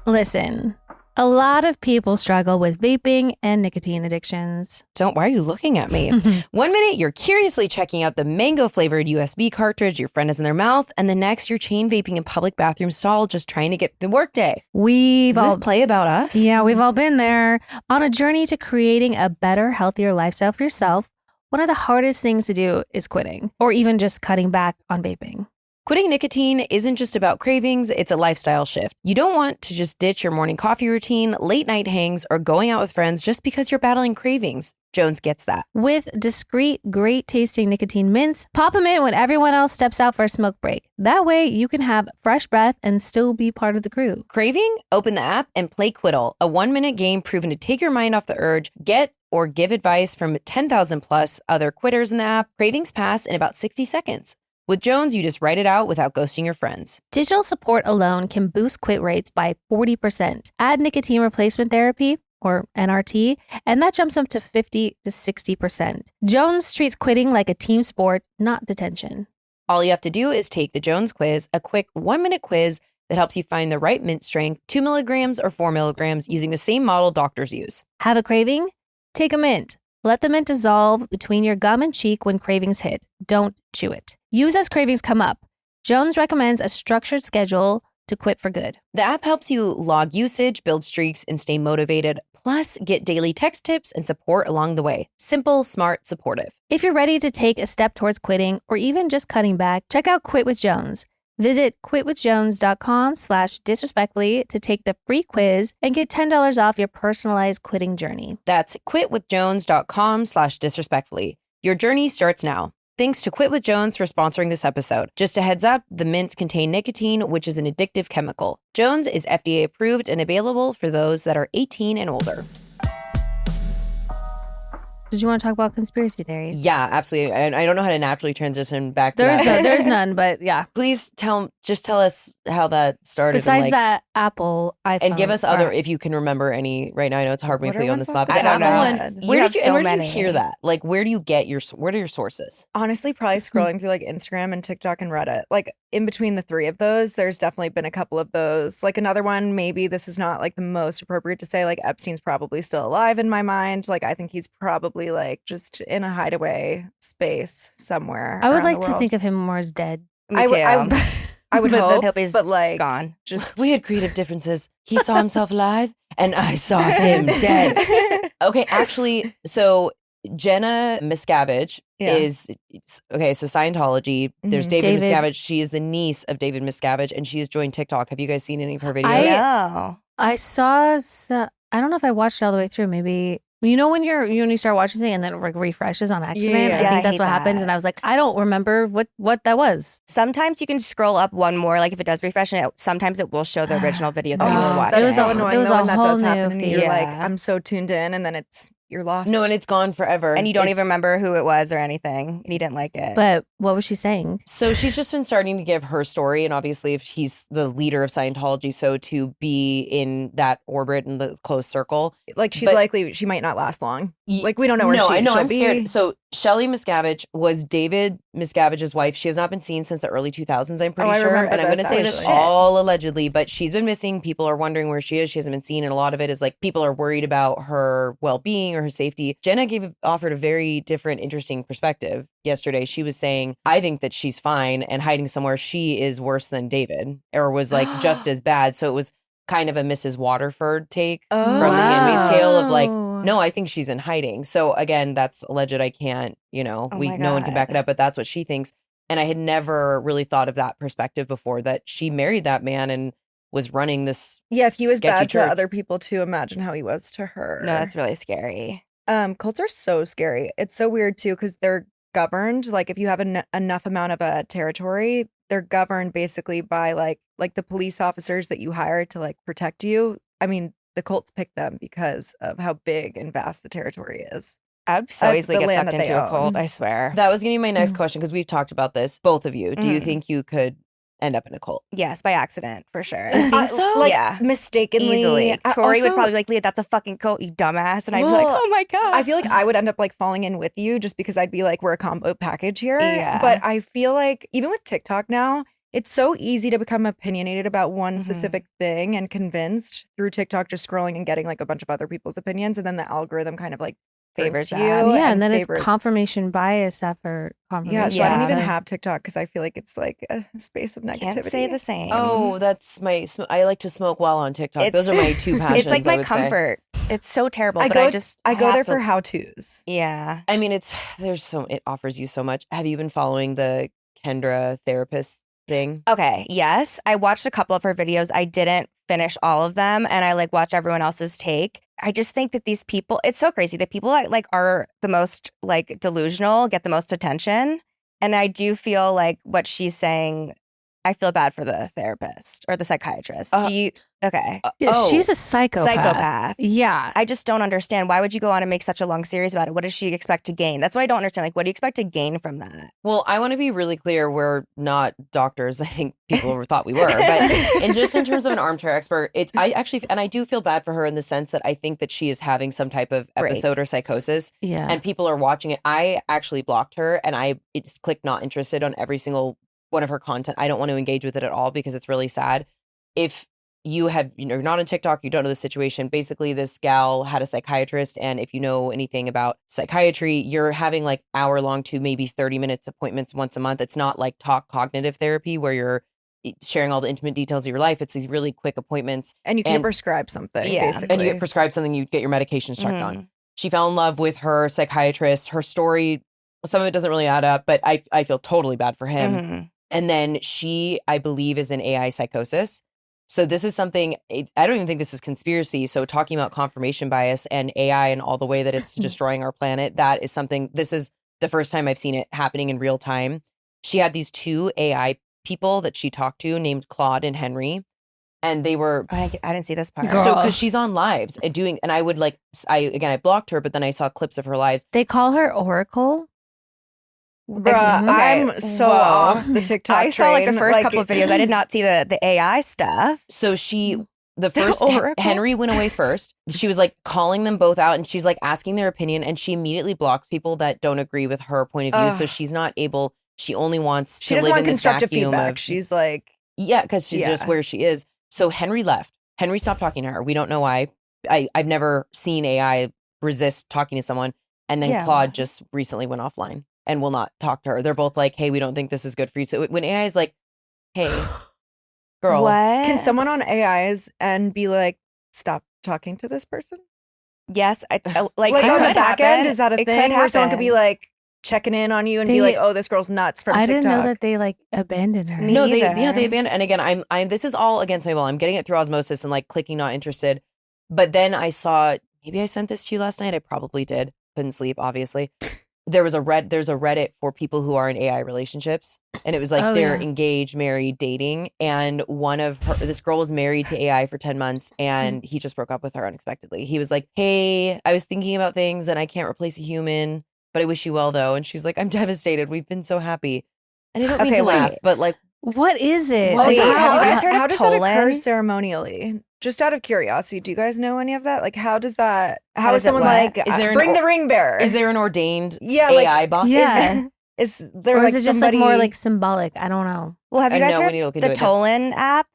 B: Listen, a lot of people struggle with vaping and nicotine addictions.
A: Why are you looking at me? 1 minute, you're curiously checking out the mango-flavored USB cartridge your friend has in their mouth, and the next, you're chain vaping in public bathroom stall just trying to get the workday.
B: We've
A: Does
B: all
A: this play about us?
B: Yeah, we've all been there. On a journey to creating a better, healthier lifestyle for yourself, one of the hardest things to do is quitting or even just cutting back on vaping.
A: Quitting nicotine isn't just about cravings, it's a lifestyle shift. You don't want to just ditch your morning coffee routine, late night hangs, or going out with friends just because you're battling cravings. Jones gets that.
B: With discreet, great tasting nicotine mints, pop them in when everyone else steps out for a smoke break. That way you can have fresh breath and still be part of the crew.
A: Craving? Open the app and play Quiddle, a 1-minute game proven to take your mind off the urge. Get or give advice from 10,000 plus other quitters in the app. Cravings pass in about 60 seconds. With Jones, you just write it out without ghosting your friends.
B: Digital support alone can boost quit rates by 40%. Add nicotine replacement therapy, or NRT, and that jumps up to 50 to 60%. Jones treats quitting like a team sport, not detention.
A: All you have to do is take the Jones quiz, a quick 1-minute quiz that helps you find the right mint strength, 2 milligrams or 4 milligrams, using the same model doctors use.
B: Have a craving? Take a mint. Let the mint dissolve between your gum and cheek when cravings hit. Don't chew it. Use as cravings come up. Jones recommends a structured schedule to quit for good.
A: The app helps you log usage, build streaks, and stay motivated, plus get daily text tips and support along the way. Simple, smart, supportive.
B: If you're ready to take a step towards quitting or even just cutting back, check out Quit with Jones. Visit quitwithjones.com/disrespectfully to take the free quiz and get $10 off your personalized quitting journey.
A: That's quitwithjones.com/disrespectfully. Your journey starts now. Thanks to Quit with Jones for sponsoring this episode. Just a heads up, the mints contain nicotine, which is an addictive chemical. Jones is FDA approved and available for those that are 18 and older.
B: Did you want to talk about conspiracy theories?
A: Yeah, absolutely. And I don't know how to naturally transition back to
B: There's
A: that.
B: there's none, but yeah.
A: Please tell us how that started.
B: Besides
A: and
B: that Apple iPhone.
A: and give us other, if you can remember any right now. I know it's hard when
C: What
A: we put
C: are
A: you on the
C: ones
A: spot,
C: off
A: but
C: the
A: the
E: I don't
A: Apple
E: know.
A: one.
E: You
A: Where
E: have
A: did you,
E: so
A: where did you
E: many.
A: hear that? Like, where do you get what are your sources?
C: Honestly, probably scrolling through like Instagram and TikTok and Reddit. Like in between the three of those, there's definitely been a couple of those. Like another one, maybe this is not like the most appropriate to say, like Epstein's probably still alive in my mind. Like I think he's probably like just in a hideaway space somewhere.
B: I would
C: around
B: like
C: the
B: to
C: world.
B: think of him more as dead.
E: Me
C: I
E: too.
C: would, I would
E: But then
C: hope,
E: he'll be
C: but like
E: gone.
C: just
A: We had creative differences. He saw himself alive, and I saw him dead. Okay, actually, so Jenna Miscavige
C: Yeah.
A: is okay. So Scientology. There's David
B: David.
A: Miscavige. She is the niece of David Miscavige, and she has joined TikTok. Have you guys seen any of her videos?
E: No.
B: I saw, I don't know if I watched it all the way through. Maybe, you know, when you start watching something and then it like refreshes on accident.
C: Yeah.
B: I
E: Yeah,
B: think
E: I
B: that's
E: hate
B: what happens.
E: that.
B: And I was like, I don't remember what that was.
E: Sometimes you can scroll up one more, like if it does refresh, and sometimes it will show the original video that you
B: Oh,
E: were watching.
C: That
B: was
C: is so
B: a-
C: annoying
B: it was
C: though
B: a
C: when that
B: whole
C: does
B: new
C: happen and you're
E: feed.
C: like,
E: Yeah.
C: I'm so tuned in, and then you're lost.
A: No, and it's gone forever,
E: and you don't even
A: It's-
E: remember who it was or anything, and you didn't like it.
B: But what was she saying?
A: So she's just been starting to give her story, and obviously, if he's the leader of Scientology, so to be in that orbit and the close circle,
C: like she's
A: but-
C: likely she might not last long.
A: Ye-
C: Like we don't know where
A: no, I know.
C: she'll
A: I'm
C: be.
A: scared. So Shelley Miscavige was David Miscavige's wife. She has not been seen since the early 2000s. I'm pretty
C: I
A: sure,
C: remember
A: and I'm going to
C: this,
A: say this
C: actually.
A: all allegedly, but she's been missing. People are wondering where she is. She hasn't been seen, and a lot of it is like people are worried about her well-being or her safety. Jenna offered a very different, interesting perspective yesterday. She was saying, "I think that she's fine and hiding somewhere. She is worse than David, or was like just as bad." So it was kind of a Mrs. Waterford take
C: Oh.
A: from The Handmaid's Tale of like,
C: Wow.
A: no, I think she's in hiding. So again, that's alleged. I can't,
E: Oh my
A: no one can back
E: God.
A: it up, but that's what she thinks. And I had never really thought of that perspective before, that she married that man and was running this.
C: Yeah, if he was
A: sketchy
C: bad
A: church.
C: to other people too, imagine how he was to her.
E: no, that's really scary.
C: Cults are so scary. It's so weird too because they're governed. Like if you have enough amount of a territory, they're governed basically by like the police officers that you hire to like protect you. I mean, the cults pick them because of how big and vast the territory is.
E: I would so
C: That's
E: easily
C: the
E: get
C: land
E: sucked
C: that they
E: into a
C: own.
E: cult, I swear.
A: That was going to be my next
C: Mm.
A: question, because we've talked about this, both of you. Do you
E: Mhm.
A: think you could end up in a cult?
E: Yes, by accident, for sure.
A: You think so?
C: Like
E: Yeah.
C: mistakenly.
E: Easily.
C: I
E: Tori would
C: also-
E: probably be like, Leah, that's a fucking cult, you dumbass. And I'd be like,
C: Well,
E: oh my God.
C: I feel like I would end up like falling in with you just because I'd be like, we're a combo package here.
E: Yeah.
C: But I feel like even with TikTok now, it's so easy to become opinionated about one
E: Mhm.
C: specific thing and convinced through TikTok, just scrolling and getting like a bunch of other people's opinions. And then the algorithm kind of like
E: Favors
C: favors you.
E: that.
B: Yeah, and then it's
C: favors-
B: confirmation bias after confirmation.
C: Yeah, so I don't even
E: Yeah.
C: have TikTok because I feel like it's like a space of negativity.
E: Can't say the same.
A: Oh, that's I like to smoke while on TikTok. Those are my two passions.
E: It's like
A: I
E: my
A: would say.
E: comfort. It's so terrible,
C: I
E: but
C: go,
E: I
C: I go
E: have
C: there
E: to-
C: for how tos.
E: Yeah.
A: I mean, it offers you so much. Have you been following the Kendra therapist thing?
E: Okay, yes. I watched a couple of her videos. I didn't finish all of them, and I like watch everyone else's take. I just think that these people, it's so crazy. The people that like are the most like delusional get the most attention. And I do feel like what she's saying, I feel bad for the therapist or the psychiatrist. Do you? Okay.
B: Yeah, she's a psychopath.
E: Psychopath.
B: Yeah.
E: I just don't understand. Why would you go on and make such a long series about it? What does she expect to gain? That's what I don't understand. Like, what do you expect to gain from that?
A: Well, I want to be really clear. We're not doctors. I think people thought we were. But in terms of an armchair expert, I do feel bad for her in the sense that I think that she is having some type of episode or psychosis.
B: Yeah.
A: And people are watching it. I actually blocked her and I just clicked not interested on every single one of her content. I don't want to engage with it at all because it's really sad. If you're not on TikTok, you don't know the situation. Basically, this gal had a psychiatrist. And if you know anything about psychiatry, you're having like hour-long to maybe 30 minutes appointments once a month. It's not like talk cognitive therapy where you're sharing all the intimate details of your life. It's these really quick appointments.
C: And you can prescribe something, basically.
A: And you get prescribed something, you get your medications checked on. She fell in love with her psychiatrist. Her story, some of it doesn't really add up, but I feel totally bad for him. And then she, I believe, is in AI psychosis. So this is something, I don't even think this is conspiracy. So talking about confirmation bias and AI and all the way that it's destroying our planet, that is something, this is the first time I've seen it happening in real time. She had these two AI people that she talked to named Claude and Henry. And they were,
E: I didn't see this part.
A: so because she's on lives and doing, and I would like, I blocked her, but then I saw clips of her lives.
B: They call her Oracle.
C: Bruh, I'm so off the TikTok
E: I saw like the
C: train.
E: first couple of videos. I did not see the AI stuff.
A: So the first, Henry went away first. She was like calling them both out and she's like asking their opinion and she immediately blocks people that don't agree with her point of view. So she's not able, she only wants
C: She
A: to
C: doesn't
A: live
C: want
A: in this
C: constructive
A: vacuum
C: feedback.
A: of,
C: She's like,
A: yeah, because she's just where she is. So Henry left. Henry stopped talking to her. We don't know why. I've never seen AI resist talking to someone. And then Claude just recently went offline and will not talk to her. They're both like, hey, we don't think this is good for you. So when AI is like, hey, girl.
E: What?
C: can someone on AIs and be like, stop talking to this person?
E: Yes. Like
C: on the
E: could
C: back
E: happen.
C: end, is that a
E: It
C: thing
E: could
C: where someone could
E: happen.
C: be like checking in on you and be like, oh, this girl's nuts from
B: I
C: TikTok?
B: didn't know that they like abandoned her.
A: No, they
E: either.
A: abandoned. And again, I'm this is all against my will. I'm getting it through osmosis and like clicking not interested. But then I saw, maybe I sent this to you last night. I probably did. Couldn't sleep, obviously. There's a Reddit for people who are in AI relationships. And it was like they're engaged, married, dating. And this girl was married to AI for 10 months and he just broke up with her unexpectedly. He was like, hey, I was thinking about things and I can't replace a human, but I wish you well though. And she's like, I'm devastated. We've been so happy. And I don't mean to laugh, but like,
B: What is it?
C: Well,
E: Wait,
C: so
E: have you guys heard of
C: how does that occur
E: Tolan?
C: ceremonially? Just out of curiosity, do you guys know any of that? Like, how does that? How
E: does
C: is
E: it
C: someone
E: what?
C: like
A: Is there an
C: bring the ring bearer?
A: is there an ordained
C: Yeah,
A: AI
C: like,
A: bot?
B: Yeah.
C: Is there
B: Or
C: like
B: is it just
C: somebody?
B: like more like symbolic? I don't know.
E: Well, have you
A: I
E: guys
A: know, we
E: heard
A: need to look
E: the
A: into it now.
E: Tolan app?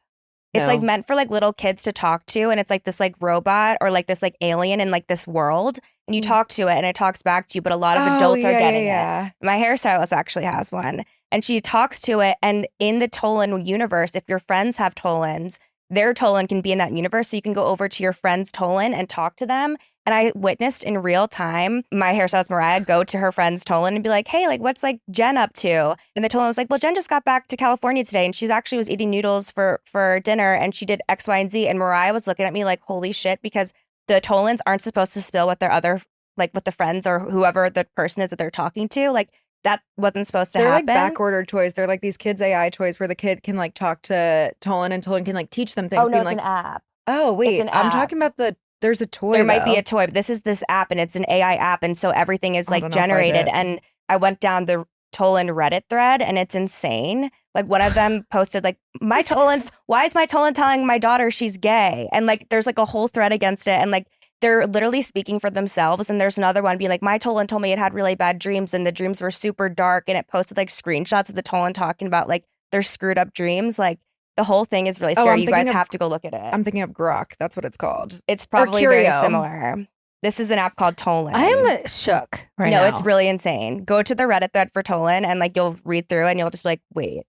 E: It's like
A: No.
E: meant for like little kids to talk to, and it's like this like robot or like this like alien in like this world, and you talk to it and it talks back to you. But a lot of adults are getting it. My hairstylist actually has one, and she talks to it. And in the Tolan universe, if your friends have Tolans, their Tolan can be in that universe, so you can go over to your friend's Tolan and talk to them. And I witnessed in real time my hairstylist Mariah go to her friend's Tolan and be like, hey, like, what's like Jen up to? And the Tolan was like, well, Jen just got back to California today and she's actually was eating noodles for dinner and she did X, Y, and Z. And Mariah was looking at me like, holy shit, because the Tolans aren't supposed to spill with their other, like with the friends or whoever the person is that they're talking to. Like that wasn't supposed to
C: They're
E: happen.
C: like back ordered toys. They're like these kids' AI toys where the kid can like talk to Tolan and Tolan can like teach them things.
E: Oh, no,
C: being
E: it's
C: like,
E: an app.
C: oh wait,
E: an
C: I'm
E: app.
C: talking about there's a toy.
E: There might be
C: though.
E: a toy, but this is this app and it's an AI app. And so everything is
C: I
E: like
C: don't know if I
E: generated.
C: did.
E: And I went down the Tolan Reddit thread and it's insane. Like one of them posted like, why is my Tolan telling my daughter she's gay? And like, there's like a whole thread against it. And like, they're literally speaking for themselves. And there's another one being like, my Tolan told me it had really bad dreams and the dreams were super dark. And it posted like screenshots of the Tolan talking about like their screwed up dreams. Like the whole thing is really
C: Oh,
E: scary.
C: I'm
E: You guys
C: thinking of-
E: have to go look at it.
C: I'm thinking of Grok. That's what it's called.
E: It's probably very
C: Curio.
E: similar. This is an app called Tolan.
B: I'm shook right now.
E: No, it's really insane. Go to the Reddit thread for Tolan and like you'll read through and you'll just be like, wait.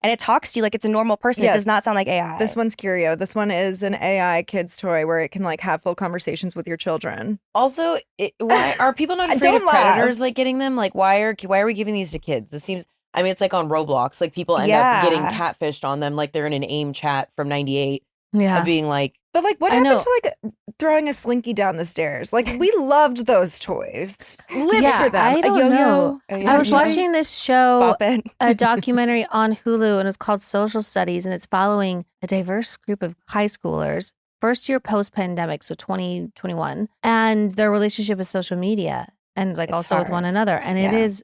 E: And it talks to you like it's a normal person.
C: Yeah.
E: It does not sound like AI.
C: This one's Curio. This one is an AI kids toy where it can like have full conversations with your children.
A: Also, why are people not afraid
C: Don't
A: of
C: laugh.
A: predators like getting them? Like, why are we giving these to kids? This seems I mean, it's like on Roblox. Like people end up getting catfished on them. Like they're in an AIM chat from '98 of being like.
C: But like, what
B: I
C: happened
B: know.
C: to like throwing a slinky down the stairs? Like we loved those toys. Lived
B: Yeah,
C: for them.
B: I don't
C: a yo-yo.
B: know. I was
E: Yeah.
B: watching this show,
E: Bop it.
B: a documentary on Hulu, and it's called Social Studies, and it's following a diverse group of high schoolers, first year post pandemic, so 2021, and their relationship with social media and like
E: It's
B: also with
E: hard.
B: one another. And it
E: Yeah.
B: is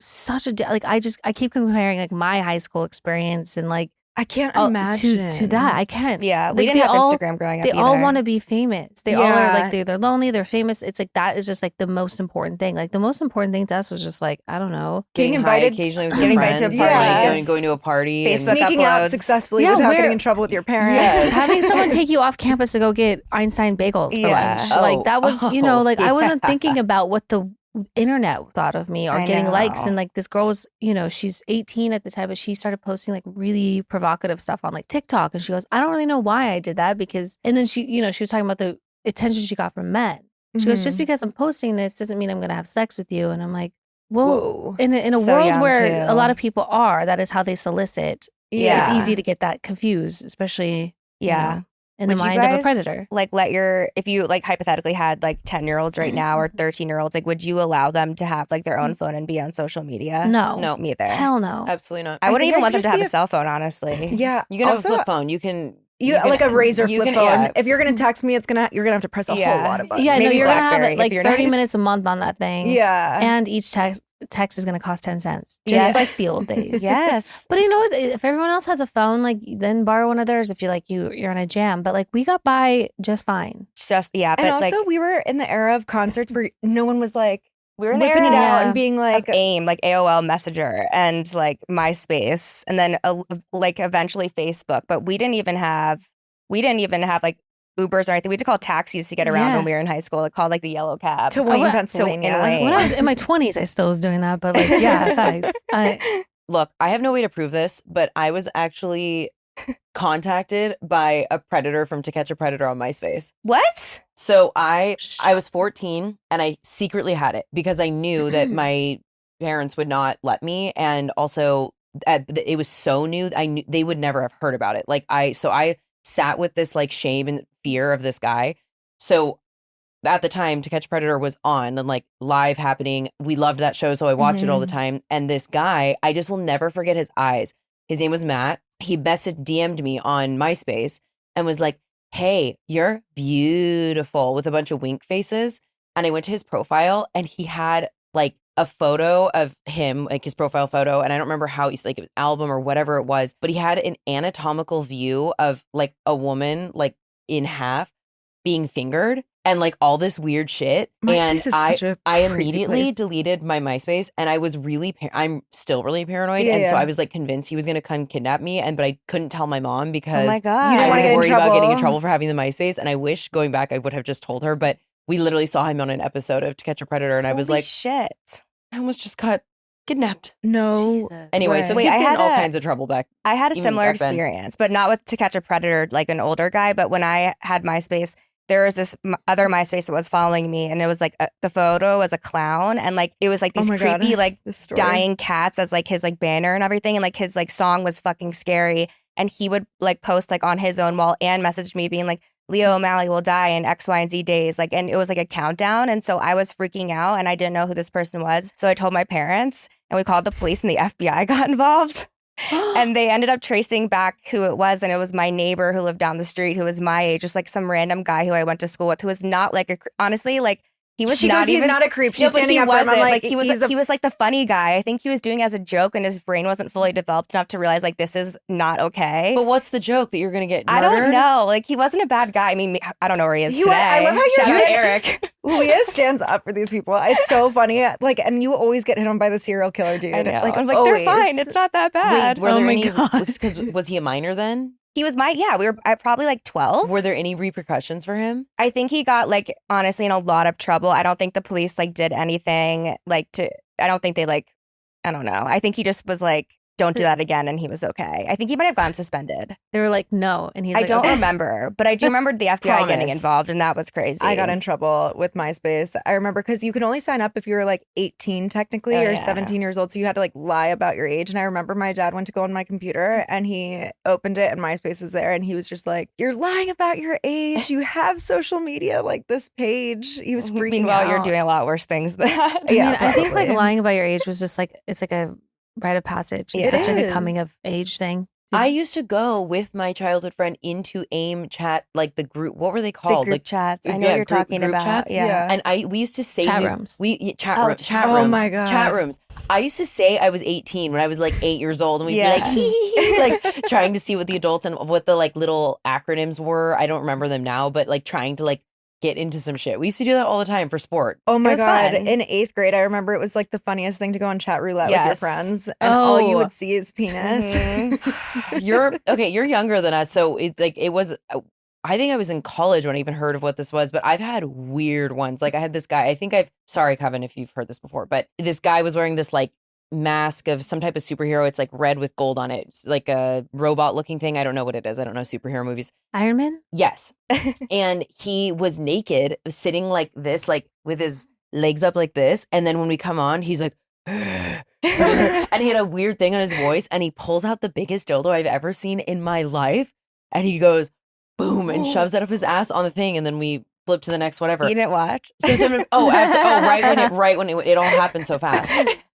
B: such a like I keep comparing like my high school experience and like
C: I can't
B: imagine to that. I can't.
E: Yeah, we
B: Like,
E: didn't
B: they
E: have
B: all-
E: Instagram growing up
B: They all
E: either.
B: want to be famous. They all are
C: Yeah.
B: like they're lonely. They're famous. It's like that is just like the most important thing. Like the most important thing to us was just like I don't know.
C: Being
A: Getting high
C: invited-
A: occasionally with
E: Getting
A: your
E: invited
A: friends,
E: to a
C: party.
A: like
C: Yes.
A: going to a party. and-
E: Facebook
C: Sneaking out
E: uploads.
C: successfully
B: Yeah,
C: without
B: where-
C: getting in trouble with your parents.
A: Yes.
B: Having someone take you off campus to go get Einstein bagels for
E: Yeah.
B: lunch.
A: Oh,
B: Like that was, like I wasn't
A: yeah.
B: thinking about what the internet thought of me or
E: I
B: getting likes.
E: know.
B: And like this girl was, she's 18 at the time, but she started posting like really provocative stuff on like TikTok. And she goes, I don't really know why I did that because, and then she was talking about the attention she got from men. She goes, just
C: Mhm.
B: because I'm posting this doesn't mean I'm going to have sex with you. And I'm like, well,
C: Whoa.
B: in a
E: So
B: world
E: young,
B: where
E: too.
B: a lot of people are, that is how they solicit.
C: Yeah.
B: It's easy to get that confused, especially
E: Yeah.
B: in the
E: Would you
B: mind of a
E: guys,
B: predator.
E: Like if you like hypothetically had like 10-year-olds right now or 13-year-olds, like would you allow them to have like their own phone and be on social media?
B: No.
A: No.
E: Me either.
B: Hell no.
A: Absolutely not.
E: I wouldn't
C: think
E: even
C: I'd
E: want them
C: just
E: to have
C: be
E: a cell phone, honestly.
C: Yeah.
A: You can have a
C: Also,
A: flip phone. You can.
C: You
A: can-
C: like a razor
A: you
C: flip
A: can-
C: phone.
A: yeah.
C: If you're gonna text me, you're gonna have to press a
E: Yeah.
C: whole lot of buttons.
B: Yeah, no,
E: Maybe
B: you're going to have
E: BlackBerry,
B: it like
E: if you're
B: 30
E: nice.
B: minutes a month on that thing.
C: Yeah.
B: And each text is going to cost 10 cents. Just
E: Yes.
B: like the old days.
E: Yes.
B: But you know what? If everyone else has a phone, like then borrow one of theirs if you like you're in a jam. But like we got by just fine.
E: Just
C: and
E: but
C: also,
E: like
C: we were in the era of concerts where no one was like
E: we were in the
C: whipping it
E: era
C: out
B: Yeah.
C: and being like,
E: of AIM, like AOL Messenger and like MySpace, and then like eventually Facebook. But we didn't even have like Ubers or anything. We had to call taxis to get around
B: Yeah.
E: when we were in high school. Like called like the yellow cab.
C: to Wayne,
B: what-
C: Pennsylvania.
E: Wayne.
B: When I was in my 20s, I still was doing that. But like, yeah, facts.
A: Look, I have no way to prove this, but I was actually contacted by a predator from To Catch a Predator on MySpace.
E: What?
A: So I was 14 and I secretly had it because I knew that my parents would not let me, and also it was so new. I knew they would never have heard about it. Like I sat with this like shame and fear of this guy. So at the time, To Catch a Predator was on and like live happening. We loved that show, so I watched it all the time. And this guy, I just will never forget his eyes. His name was Matt. He DM'd me on MySpace and was like, "Hey, you're beautiful," with a bunch of wink faces. And I went to his profile and he had like a photo of him, like his profile photo. And I don't remember how he's like an album or whatever it was, but he had an anatomical view of like a woman like in half being fingered and like all this weird shit.
C: MySpace
A: and
C: is such a
A: I
C: crazy
A: immediately
C: place.
A: deleted my MySpace, and I was really, I'm still really paranoid.
C: Yeah,
A: and so
C: yeah.
A: I was like convinced he was going to come kidnap me. But I couldn't tell my mom because
E: Oh my god!
C: You didn't
A: I
C: wanna
A: was
C: get in
A: worried about getting in
C: trouble.
A: trouble for having the MySpace. And I wish going back, I would have just told her, but we literally saw him on an episode of To Catch a Predator. And I was
E: Holy
A: like,
E: shit.
A: I almost just got kidnapped.
C: no.
A: Anyway, so
C: Right.
A: kids
E: Wait, I
A: get in
E: had
A: all
E: a-
A: kinds of trouble back.
E: I had a
A: Even
E: similar
A: back then.
E: experience, but not with To Catch a Predator, like an older guy. But when I had MySpace, there was this other MySpace that was following me, and it was like the photo was a clown, and like it was like
C: Oh
E: these
C: my God.
E: creepy like
C: This story.
E: dying cats as like his like banner and everything, and like his like song was fucking scary, and he would like post like on his own wall and message me being like, Leo O'Malley will die in X, Y, and Z days. Like, and it was like a countdown. And so I was freaking out and I didn't know who this person was. So I told my parents and we called the police and the FBI got involved. And they ended up tracing back who it was. And it was my neighbor who lived down the street, who was my age, just like some random guy who I went to school with, who was not like, honestly, like, he was
C: She
E: not
C: goes,
E: even.
C: he's not a creep. She's
E: No, but
C: standing
E: he
C: up for him. I'm
E: wasn't.
C: like,
E: he was.
C: he's a-
E: He was like the funny guy. I think he was doing it as a joke, and his brain wasn't fully developed enough to realize like this is not okay.
A: But what's the joke that you're going to get
E: I
A: murdered?
E: don't know. Like he wasn't a bad guy. I mean, I don't know where he is
C: You-
E: today.
C: I love how you're
E: Shout out to
C: standing-
E: Eric.
C: Leah stands up for these people. It's so funny. Like, and you always get hit on by the serial killer dude.
E: I know.
C: Like,
E: I'm like,
C: always.
E: they're fine. It's not that bad.
A: Wait, were
B: Oh
A: there
B: my
A: any,
B: God.
A: because was he a minor then?
E: He was we were probably like 12.
A: Were there any repercussions for him?
E: I think he got like honestly in a lot of trouble. I don't think the police like did anything like I don't think they like, I don't know. I think he just was like don't do that again, and he was okay. I think he might have gotten suspended.
B: They were like, no. And he's
E: I
B: like,
E: don't
B: okay.
E: remember, but I do remember the FBI getting
A: Promise.
E: involved, and that was crazy.
C: I got in trouble with MySpace. I remember because you could only sign up if you were like 18 technically
E: Oh,
C: or
E: yeah.
C: 17 years old. So you had to like lie about your age. And I remember my dad went to go on my computer and he opened it and MySpace was there. And he was just like, you're lying about your age. You have social media like this page. He was freaking
E: Meanwhile,
C: out.
E: you're doing a lot worse things than that.
B: I mean,
C: Yeah,
B: I think like
C: probably.
B: lying about your age was just like, it's like a rite of passage. It's
E: It
B: such like a
C: is.
B: coming of age thing.
A: I used to go with my childhood friend into AIM chat, like the group. What were they
E: The
A: called?
E: group
A: Like,
E: chats. I know
A: yeah,
E: what you're
A: group-
E: talking
A: group
E: about.
A: chats?
E: Yeah.
A: and we used to say
B: Chat rooms.
A: Chat
E: Oh,
A: rooms.
C: oh my God.
A: Chat rooms. I used to say I was 18 when I was like 8 years old, and we'd
E: Yeah.
A: be like, hee, hee, hee, like trying to see what the adults and what the like little acronyms were. I don't remember them now, but like trying to like get into some shit. We used to do that all the time for sport.
C: Oh my
E: was
C: God.
E: fun.
C: In 8th grade, I remember it was like the funniest thing to go on Chatroulette with your
E: Yes.
C: friends. And all you
B: Oh.
C: would see is penis.
E: Mhm.
A: You're younger than us, so it was. I think I was in college when I even heard of what this was, but I've had weird ones. Like I had this guy. Sorry, Coven, if you've heard this before, but this guy was wearing this like mask of some type of superhero. It's like red with gold on it. It's like a robot looking thing. I don't know what it is. I don't know superhero movies.
B: Iron Man?
A: Yes. And he was naked, sitting like this, like with his legs up like this. And then when we come on, he's like, and he had a weird thing on his voice, and he pulls out the biggest dildo I've ever seen in my life. And he goes, boom, and shoves it up his ass on the thing. And then we flip to the next whatever.
E: You didn't watch?
A: So right when it all happened so fast.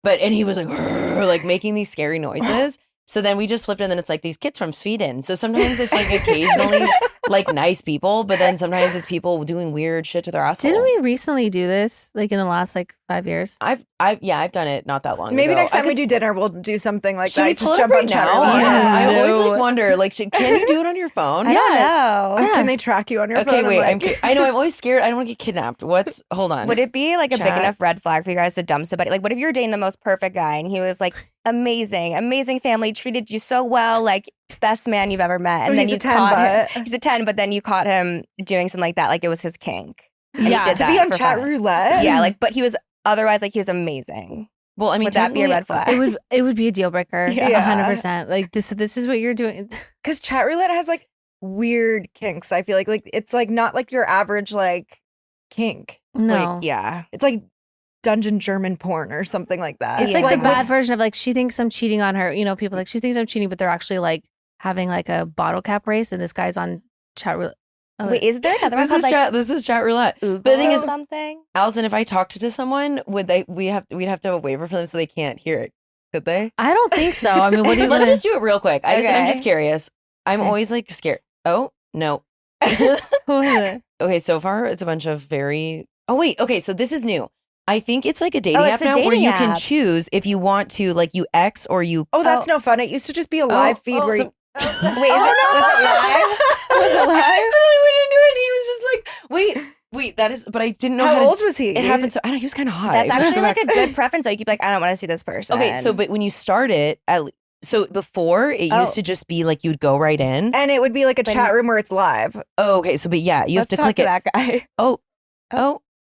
A: And he was like making these scary noises. So then we just flipped, and then it's like these kids from Sweden. So sometimes it's like occasionally like nice people, but then sometimes it's people doing weird shit to their asshole.
B: Didn't we recently do this? Like in the last like 5 years?
A: I've done it not that long
C: Maybe
A: ago.
C: next time we
A: guess-
C: do dinner, we'll do something like
A: Should
C: that.
A: we
C: Just
A: pull
C: jump
A: it
C: on
A: right now?
C: Chatroulette.
A: I always
E: No.
A: like wonder, like, can you do it on your phone?
E: I don't
B: Yes.
E: know.
B: Yeah.
C: Can they track you on your phone?
A: Okay, wait.
C: I'm like,
A: I know. I'm always scared. I don't want to get kidnapped. Hold on.
E: Would it be like a big
A: Chat.
E: enough red flag for you guys to dump somebody? Like, what if you're dating the most perfect guy and he was like amazing family, treated you so well, like best man you've ever met,
C: So
E: and then
C: he's
E: you
C: a 10,
E: caught him.
C: but-
E: He's a 10, but then you caught him doing something like that, like it was his kink. And
B: Yeah.
E: he did
C: to
E: that
C: be on
E: for
C: chat
E: fun.
C: roulette?
E: Yeah, like, but he was otherwise like he was amazing.
A: Well, I mean,
E: Would that be a red
A: technically-
E: flag?
B: It would be a deal breaker.
E: Yeah.
B: 100%. Like this is what you're doing.
C: Because chat roulette has like weird kinks. I feel like it's like not like your average like kink.
B: No.
E: Like, yeah.
C: It's like dungeon German porn or something like that.
B: It's
E: Yeah.
B: like the
E: with-
B: bad version of like she thinks I'm cheating on her. You know, people like she thinks I'm cheating, but they're actually like having like a bottle cap race, and this guy's on chat roulette. Oh,
E: Wait, is there another one
A: This
E: called
A: is
E: like
A: chat. This is chat roulette.
E: Oogle
A: the thing
E: or
A: is-
E: something?
A: Allison, if I talked to someone, we'd have to have a waiver for them so they can't hear it. Could they?
B: I don't think so. I mean, what do you
A: Let's
B: gonna-
A: just do it real quick. I'm
E: Okay.
A: just curious. I'm
B: Okay.
A: always like scared. Oh no.
B: Who is it?
A: Okay, so far it's a bunch of very. Oh wait. Okay, so this is new. I think it's like a dating
E: it's
A: app
E: a
A: now where
E: dating
A: you can
E: app.
A: choose if you want to, like, you X or you.
C: Oh, that's no fun. It used to just be a live feed where you.
E: Wait, was it live? Was it live?
A: I suddenly went into it, and he was just like, "Wait, that is." But I didn't know
C: How
A: how to-
C: old was he?
A: It happened so. I don't know. He was kind of hot.
E: That's
A: We should
E: actually
A: go
E: like
A: back.
E: a good preference. So you keep like, I don't want to see this person.
A: Okay, so but when you start it, so before it
E: Oh.
A: used to just be like you'd go right in.
C: And it would be like a
E: But-
C: chat room where it's live.
A: Oh, okay. So, but yeah, you
E: Let's
A: have to
E: talk
A: click
E: to
A: it.
E: that guy.
A: Oh.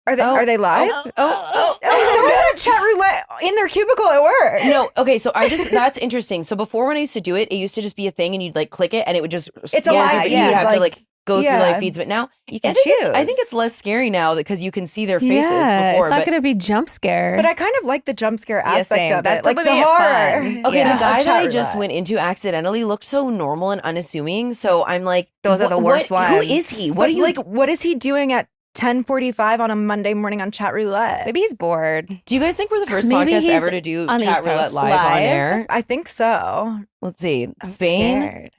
C: Are they live?
A: Oh.
C: Someone's on chat roulette in their cubicle at work.
A: No, okay, so that's interesting. So before when I used to do it, it used to just be a thing and you'd like click it and it would just
C: It's a live
A: feed.
C: feed,
A: You'd have to
C: like-
A: like go
C: yeah.
A: through live feeds, but now
E: You can
A: I think
E: choose.
A: I think it's less scary now because you can see their faces
B: Yeah,
A: before.
B: it's not
A: but
B: going to be jump scare.
C: But I kind of like the jump scare
E: Yeah,
C: aspect
E: same.
C: of
E: That's
C: it. Like
E: what
C: the
E: made it
C: horror.
E: fun.
A: okay,
E: Yeah.
A: the guy
C: Chat
A: that I just
C: roulette.
A: went into accidentally looked so normal and unassuming. So I'm like,
E: Those are the worst
A: Who
E: ones.
A: is he? What
C: But
A: do you
C: like, what is he doing at 10:45 on a Monday morning on chat roulette?
E: Maybe he's bored.
A: do you guys think we're the first
B: Maybe
A: podcast
B: he's
A: ever to do
B: on the
A: chat
B: East
A: roulette
B: Coast.
A: live on
E: Live?
A: air?
C: I think so.
A: Let's see.
E: I'm
A: Spain.
E: scared.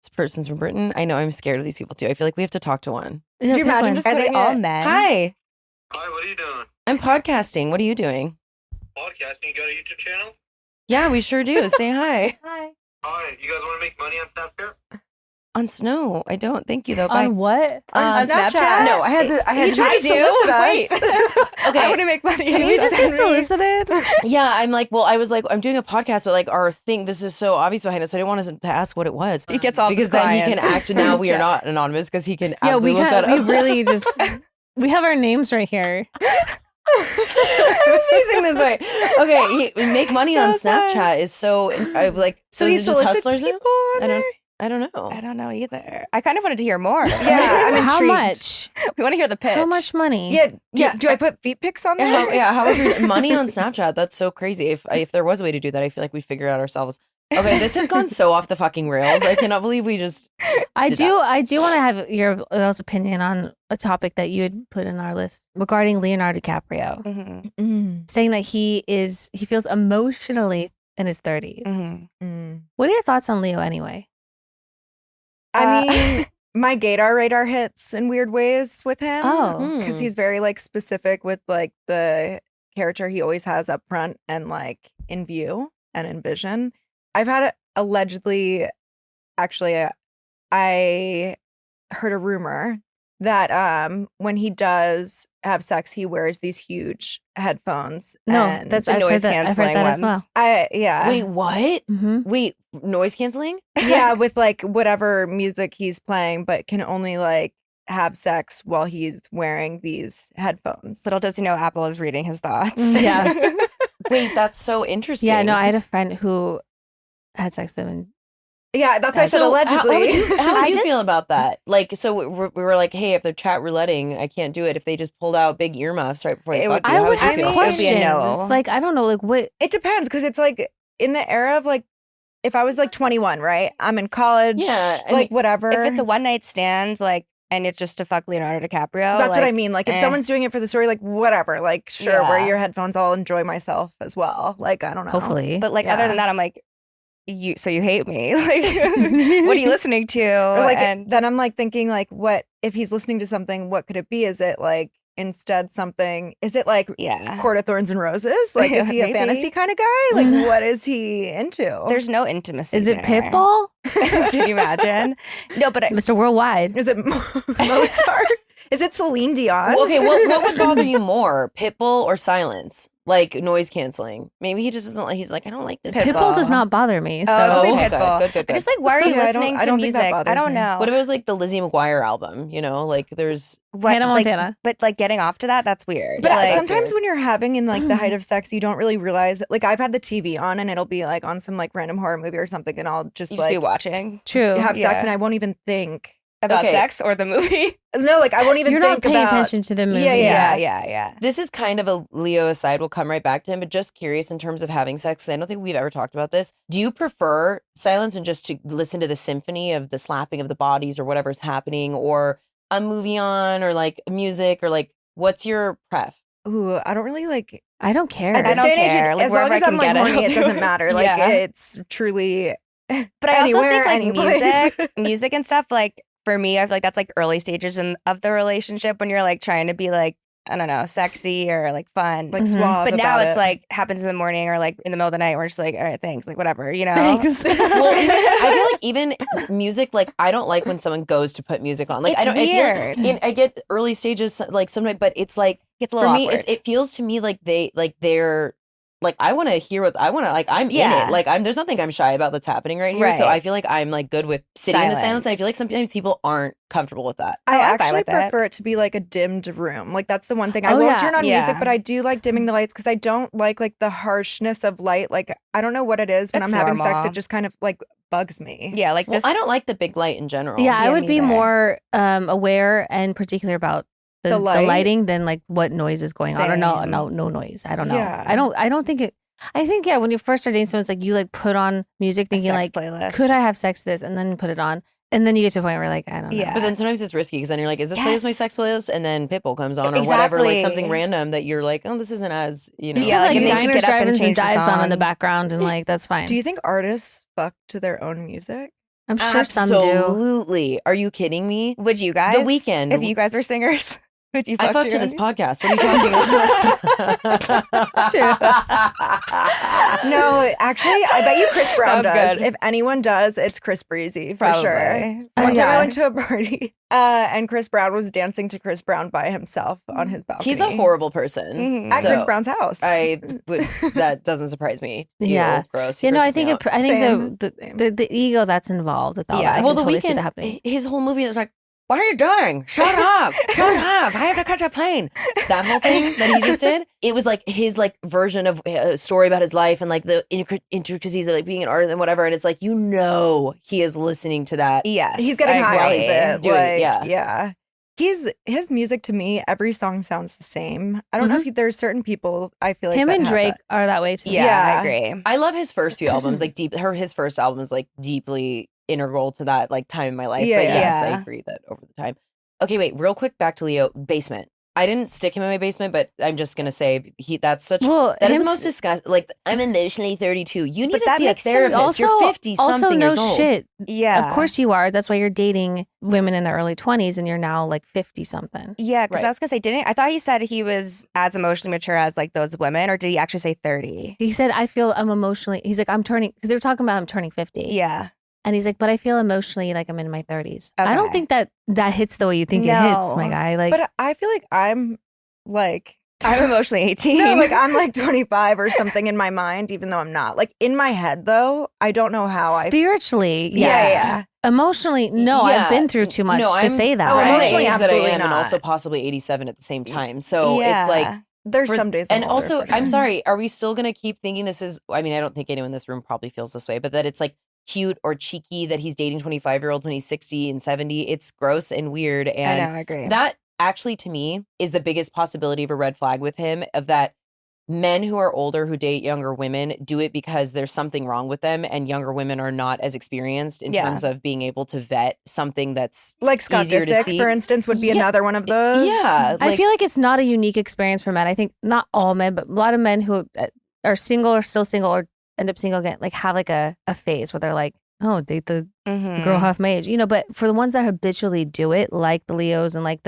A: This person's from Britain. I know I'm scared of these people too. I feel like we have to talk to one.
B: Yeah,
C: Do you
B: pick
C: imagine
B: one.
C: just
E: Are they
C: putting
E: all
C: it-
E: men?
A: Hi.
F: Hi, what are you doing?
A: I'm podcasting. What are you doing?
F: Podcasting? You got a YouTube channel?
A: Yeah, we sure do. Say hi.
F: Hi, you guys want to make money on Snapchat?
A: On snow. I don't. Thank you though. Bye.
B: On what?
C: On Snapchat?
A: No, I had to.
C: He tried to solicit us.
E: Wait.
A: Okay.
E: I want to make money.
B: Can you just be solicited?
A: Yeah, I'm like, well, I was like, I'm doing a podcast, but like our thing, this is so obvious behind it, so I didn't want us to ask what it was.
E: He gets all
A: Because
E: the
A: then he can
E: clients.
A: act. Now we are not anonymous because he can
B: Yeah,
A: absolutely
B: we
A: look that
B: we
A: up.
B: really just we have our names right here.
A: I was facing this way. Okay, make money on Snapchat is so. I like.
C: So
A: is
C: he
A: it just
C: solicits
A: hustlers now?
C: people on
A: I
C: there?
A: don't know.
E: I don't know either. I kind of wanted to hear more.
C: Yeah, I'm
B: How
C: intrigued.
B: much?
E: We want to hear the pitch.
B: How much money?
C: Yeah, do I put feet pics on there?
A: How is your money on Snapchat? That's so crazy. If there was a way to do that, I feel like we'd figure it out ourselves. Okay, this has gone so off the fucking rails. I cannot believe we just.
B: I
A: did
B: do want to have your all's opinion on a topic that you had put in our list regarding Leonardo DiCaprio,
E: Mhm.
B: saying that he feels emotionally in his 30s.
E: Mhm.
B: What are your thoughts on Leo anyway?
C: I mean, my gaydar radar hits in weird ways with him.
B: Oh.
C: Because he's very like specific with like the character he always has up front and like in view and in vision. I've had allegedly, actually, I heard a rumor that when he does have sex, he wears these huge headphones.
B: No,
C: and
B: that's
E: the
B: I've
E: noise
B: heard that, I've heard
E: canceling
B: that as
E: ones.
B: well.
C: yeah.
A: Wait, what?
B: Mm-hmm.
A: Wait, noise canceling?
C: Yeah, with like whatever music he's playing, but can only like have sex while he's wearing these headphones.
E: Little does he know Apple is reading his thoughts.
B: Yeah.
A: Wait, that's so interesting.
B: Yeah, no, I had a friend who had sex with him. And
C: Yeah, that's why I said
A: So
C: allegedly.
A: How would you
E: I
A: feel
E: just-
A: about that? Like, so we were like, hey, if they're chat rouletting, I can't do it. If they just pulled out big earmuffs right before they
E: It
A: fuck
E: would-
A: you,
B: I
A: how
B: would
A: you
B: have
A: feel?
E: It would be a
B: questions.
E: no.
B: Like, I don't know, like what?
C: It depends because it's like in the era of like, if I was like 21, right? I'm in college.
A: Yeah, I
C: like
A: mean,
C: whatever.
E: If it's a one night stand, like, and it's just to fuck Leonardo DiCaprio,
C: That's
E: like,
C: what I mean. Like if
E: eh.
C: someone's doing it for the story, like whatever. Like sure, wear
E: Yeah.
C: your headphones. I'll enjoy myself as well. Like I don't know.
B: Hopefully,
E: But like,
C: Yeah.
E: other than that, I'm like, so you hate me? Like, what are you listening to?
C: Or like
E: and
C: then I'm like thinking like, what if he's listening to something? What could it be? Is it like instead something? Is it like
E: yeah,
C: Court of Thorns and Roses? Like is he a
E: Maybe.
C: fantasy kind of guy? Like what is he into?
E: there's no intimacy.
B: is it
E: there.
B: Pitbull,
E: Can you imagine? No, but
B: Mr. Worldwide?
C: Is it Mozart? Is it Celine Dion?
A: Well, okay, what would bother you more, Pitbull or silence? Like noise canceling? Maybe he just doesn't like. He's like, I don't like this.
B: Pitbull does not bother me. So
E: I was
A: Oh,
E: gonna say
A: okay.
E: Pitbull.
A: Good.
E: I'm just like, why are you
C: Yeah, I don't-
E: listening
C: I
E: to
C: don't think that
E: music? I
C: bothers
E: don't
C: me.
E: know.
A: What if it was like the Lizzie McGuire album? You know, like there's.
E: What,
B: Hannah
E: like,
B: Montana.
E: but like getting off to that, that's weird.
C: But
E: like,
C: sometimes when you're having in like the height of sex, you don't really realize. Like I've had the TV on and it'll be like on some like random horror movie or something, and I'll just
E: you just
C: like
E: be watching
B: True.
C: have sex,
E: Yeah.
C: and I won't even think.
E: about
A: Okay.
E: sex or the movie.
C: No, like I won't even.
B: You're not
C: think
B: paying
C: about,
B: attention to the movie.
C: Yeah.
E: yeah.
A: This is kind of a Leo aside. We'll come right back to him, but just curious in terms of having sex. 'Cause I don't think we've ever talked about this. Do you prefer silence and just to listen to the symphony of the slapping of the bodies or whatever's happening, or a movie on, or like music, or like what's your pref?
C: Ooh, I don't really like.
B: I don't care.
C: At this
E: don't
C: day and age,
E: care. Like,
C: as long
E: wherever
C: as
E: I
C: I'm
E: can
C: like
E: get it,
C: horny,
E: I'll
C: it
E: do
C: doesn't
E: it.
C: matter. Like
E: Yeah.
C: it's truly.
E: But I
C: Anywhere,
E: also think like
C: any place.
E: music and stuff, like for me, I feel like that's like early stages of the relationship when you're like trying to be like, I don't know, sexy or like fun.
C: Like
B: Mhm.
C: suave.
E: but now
C: about
E: it's
C: it.
E: like happens in the morning or like in the middle of the night. We're just like, all right, thanks, like whatever, you know.
B: Thanks.
A: Well, I feel like even music, like I don't like when someone goes to put music on. Like
E: It's
A: I don't.
E: weird.
A: I get early stages like sometimes, but it's like
E: Gets a
A: for
E: little
A: me,
E: awkward.
A: it feels to me like they're like I want to hear what's I want to like I'm in
E: Yeah.
A: it. Like there's nothing I'm shy about that's happening right here. So
E: Right.
A: I feel like I'm like good with sitting in the silence. And I feel like sometimes people aren't comfortable with that.
C: I
E: I'm fine
C: actually
E: with it.
C: prefer it to be like a dimmed room. Like that's the one thing I
B: Oh,
C: won't
B: yeah.
C: turn on
E: Yeah.
C: music, but I do like dimming the lights because I don't like the harshness of light. Like I don't know what it is when
E: It's
C: I'm having sex.
E: normal.
C: It just kind of like bugs me.
E: Yeah, like
A: Well,
E: this.
A: I don't like the big light in general.
B: Yeah, I
E: Yeah,
B: would
E: me
B: be
E: neither.
B: more aware and particular about the
C: The light?
B: lighting than like what noise is going on or
E: Same.
B: no noise. I don't know.
C: Yeah.
B: I don't think it. I think when you first start dating someone, it's like you like put on music
E: a
B: thinking
E: sex
B: like,
E: playlist.
B: could I have sex with this, and then put it on, and then you get to a point where like I don't know.
E: Yeah.
A: But then sometimes it's risky because then you're like, is this playlist my
E: Yes.
A: sex playlist? And then Pitbull comes on or whatever, like something
E: Exactly.
A: random that you're like, oh, this isn't as, you know.
B: You should
E: Yeah,
B: have
E: like,
B: like
E: you need to
B: diners,
E: get up and
B: drive-ins, and
E: change the
B: dives on in the
E: song.
B: background, and like that's fine.
C: Do you think artists fuck to their own music?
B: I'm sure some do.
A: Absolutely. Are you kidding me?
E: Would you guys?
A: The Weeknd.
E: If you guys were singers, would you?
A: I
E: fuck
A: fucked to
E: your
A: this
E: own-
A: podcast. What are you talking about?
B: That's true.
C: No, actually, I bet you Chris Brown
E: That was
C: does.
E: good.
C: If anyone does, it's Chris Breezy for
E: Probably.
C: sure.
B: Oh,
C: One time
B: yeah.
C: I went to a party and Chris Brown was dancing to Chris Brown by himself on his balcony.
A: He's a horrible person.
E: Mhm.
C: At
A: So
C: Chris Brown's house.
A: I would. That doesn't surprise me. Ew,
B: Yeah.
A: gross.
B: You know, I
A: grosses me
B: think
A: out.
B: I think
C: Same,
B: the,
C: same.
B: the ego that's involved with all
E: Yeah.
B: that. I
A: well,
B: can
A: the
B: totally see that
A: Weeknd,
B: happening.
A: his whole movie was like, why are you doing? Shut up. Shut up. I have to catch a plane. That whole thing that he just did, it was like his like version of a story about his life and like the intricacies of like being an artist and whatever. And it's like, he is listening to that.
E: Yes.
C: He's getting high off it.
A: Doing-
C: yeah. His music to me, every song sounds the same. I don't know if there's certain people I feel like
B: Him
C: that
B: and
C: have
B: Drake
C: that.
B: are that way too.
E: Yeah, I agree.
A: I love his first few albums, like his first album is like deeply integral to that like time in my life.
C: Yeah,
A: But yes, I
E: yeah.
A: agree that over the time. Okay, wait, real quick, back to Leo. Basement. I didn't stick him in my basement, but I'm just gonna say that is the most disgusting. Like, I'm emotionally 32. You need
E: But
A: to
E: that
A: see a
E: makes sense.
A: therapist. You're 50
B: Also,
A: something
B: no
A: years old.
B: shit.
E: Yeah.
B: Of course you are. That's why you're dating women in their early 20s and you're now like 50 something.
E: Yeah, because
A: Right.
E: I was gonna say, I thought he said he was as emotionally mature as like those women, or did he actually say 30?
B: He said, he's like, I'm turning, because they were talking about I'm turning 50.
E: Yeah.
B: And he's like, but I feel emotionally like I'm in my 30s. I don't
E: Okay.
B: think that hits the way you think it hits, my
E: No.
B: guy. Like,
C: But I feel like I'm like
E: I'm emotionally 18.
C: no, like I'm like 25 or something in my mind, even though I'm not. Like in my head, though, I don't know how I.
B: spiritually,
C: Yeah,
B: yes.
C: yeah.
B: Emotionally, no,
A: Yeah.
B: I've been through too much
A: No,
B: to
A: I'm-
B: say that.
C: Oh,
A: I'm
C: emotionally,
A: the age that I
C: absolutely
A: am, and
C: not.
A: also possibly 87 at the same time. So
E: Yeah.
A: it's like,
C: There's some days. I'm
A: and
C: older,
A: also,
C: for sure.
A: I'm sorry, are we still gonna keep thinking this is? I mean, I don't think anyone in this room probably feels this way, but that it's like cute or cheeky that he's dating 25-year-olds when he's 60 and 70. It's gross and weird,
E: I
A: and
E: know, I agree.
A: that actually to me is the biggest possibility of a red flag with him. Of that, men who are older who date younger women do it because there's something wrong with them, and younger women are not as experienced in
E: Yeah.
A: terms of being able to vet something that's
C: like Scott
A: easier to
C: Disick,
A: see.
C: for instance, would be
A: Yeah.
C: another one of those.
A: yeah.
B: I feel like it's not a unique experience for men. I think not all men, but a lot of men who are single or still single or end up single again, like have like a phase where they're like, oh, date the
E: Mhm.
B: girl half my age, But for the ones that habitually do it, like the Leos and like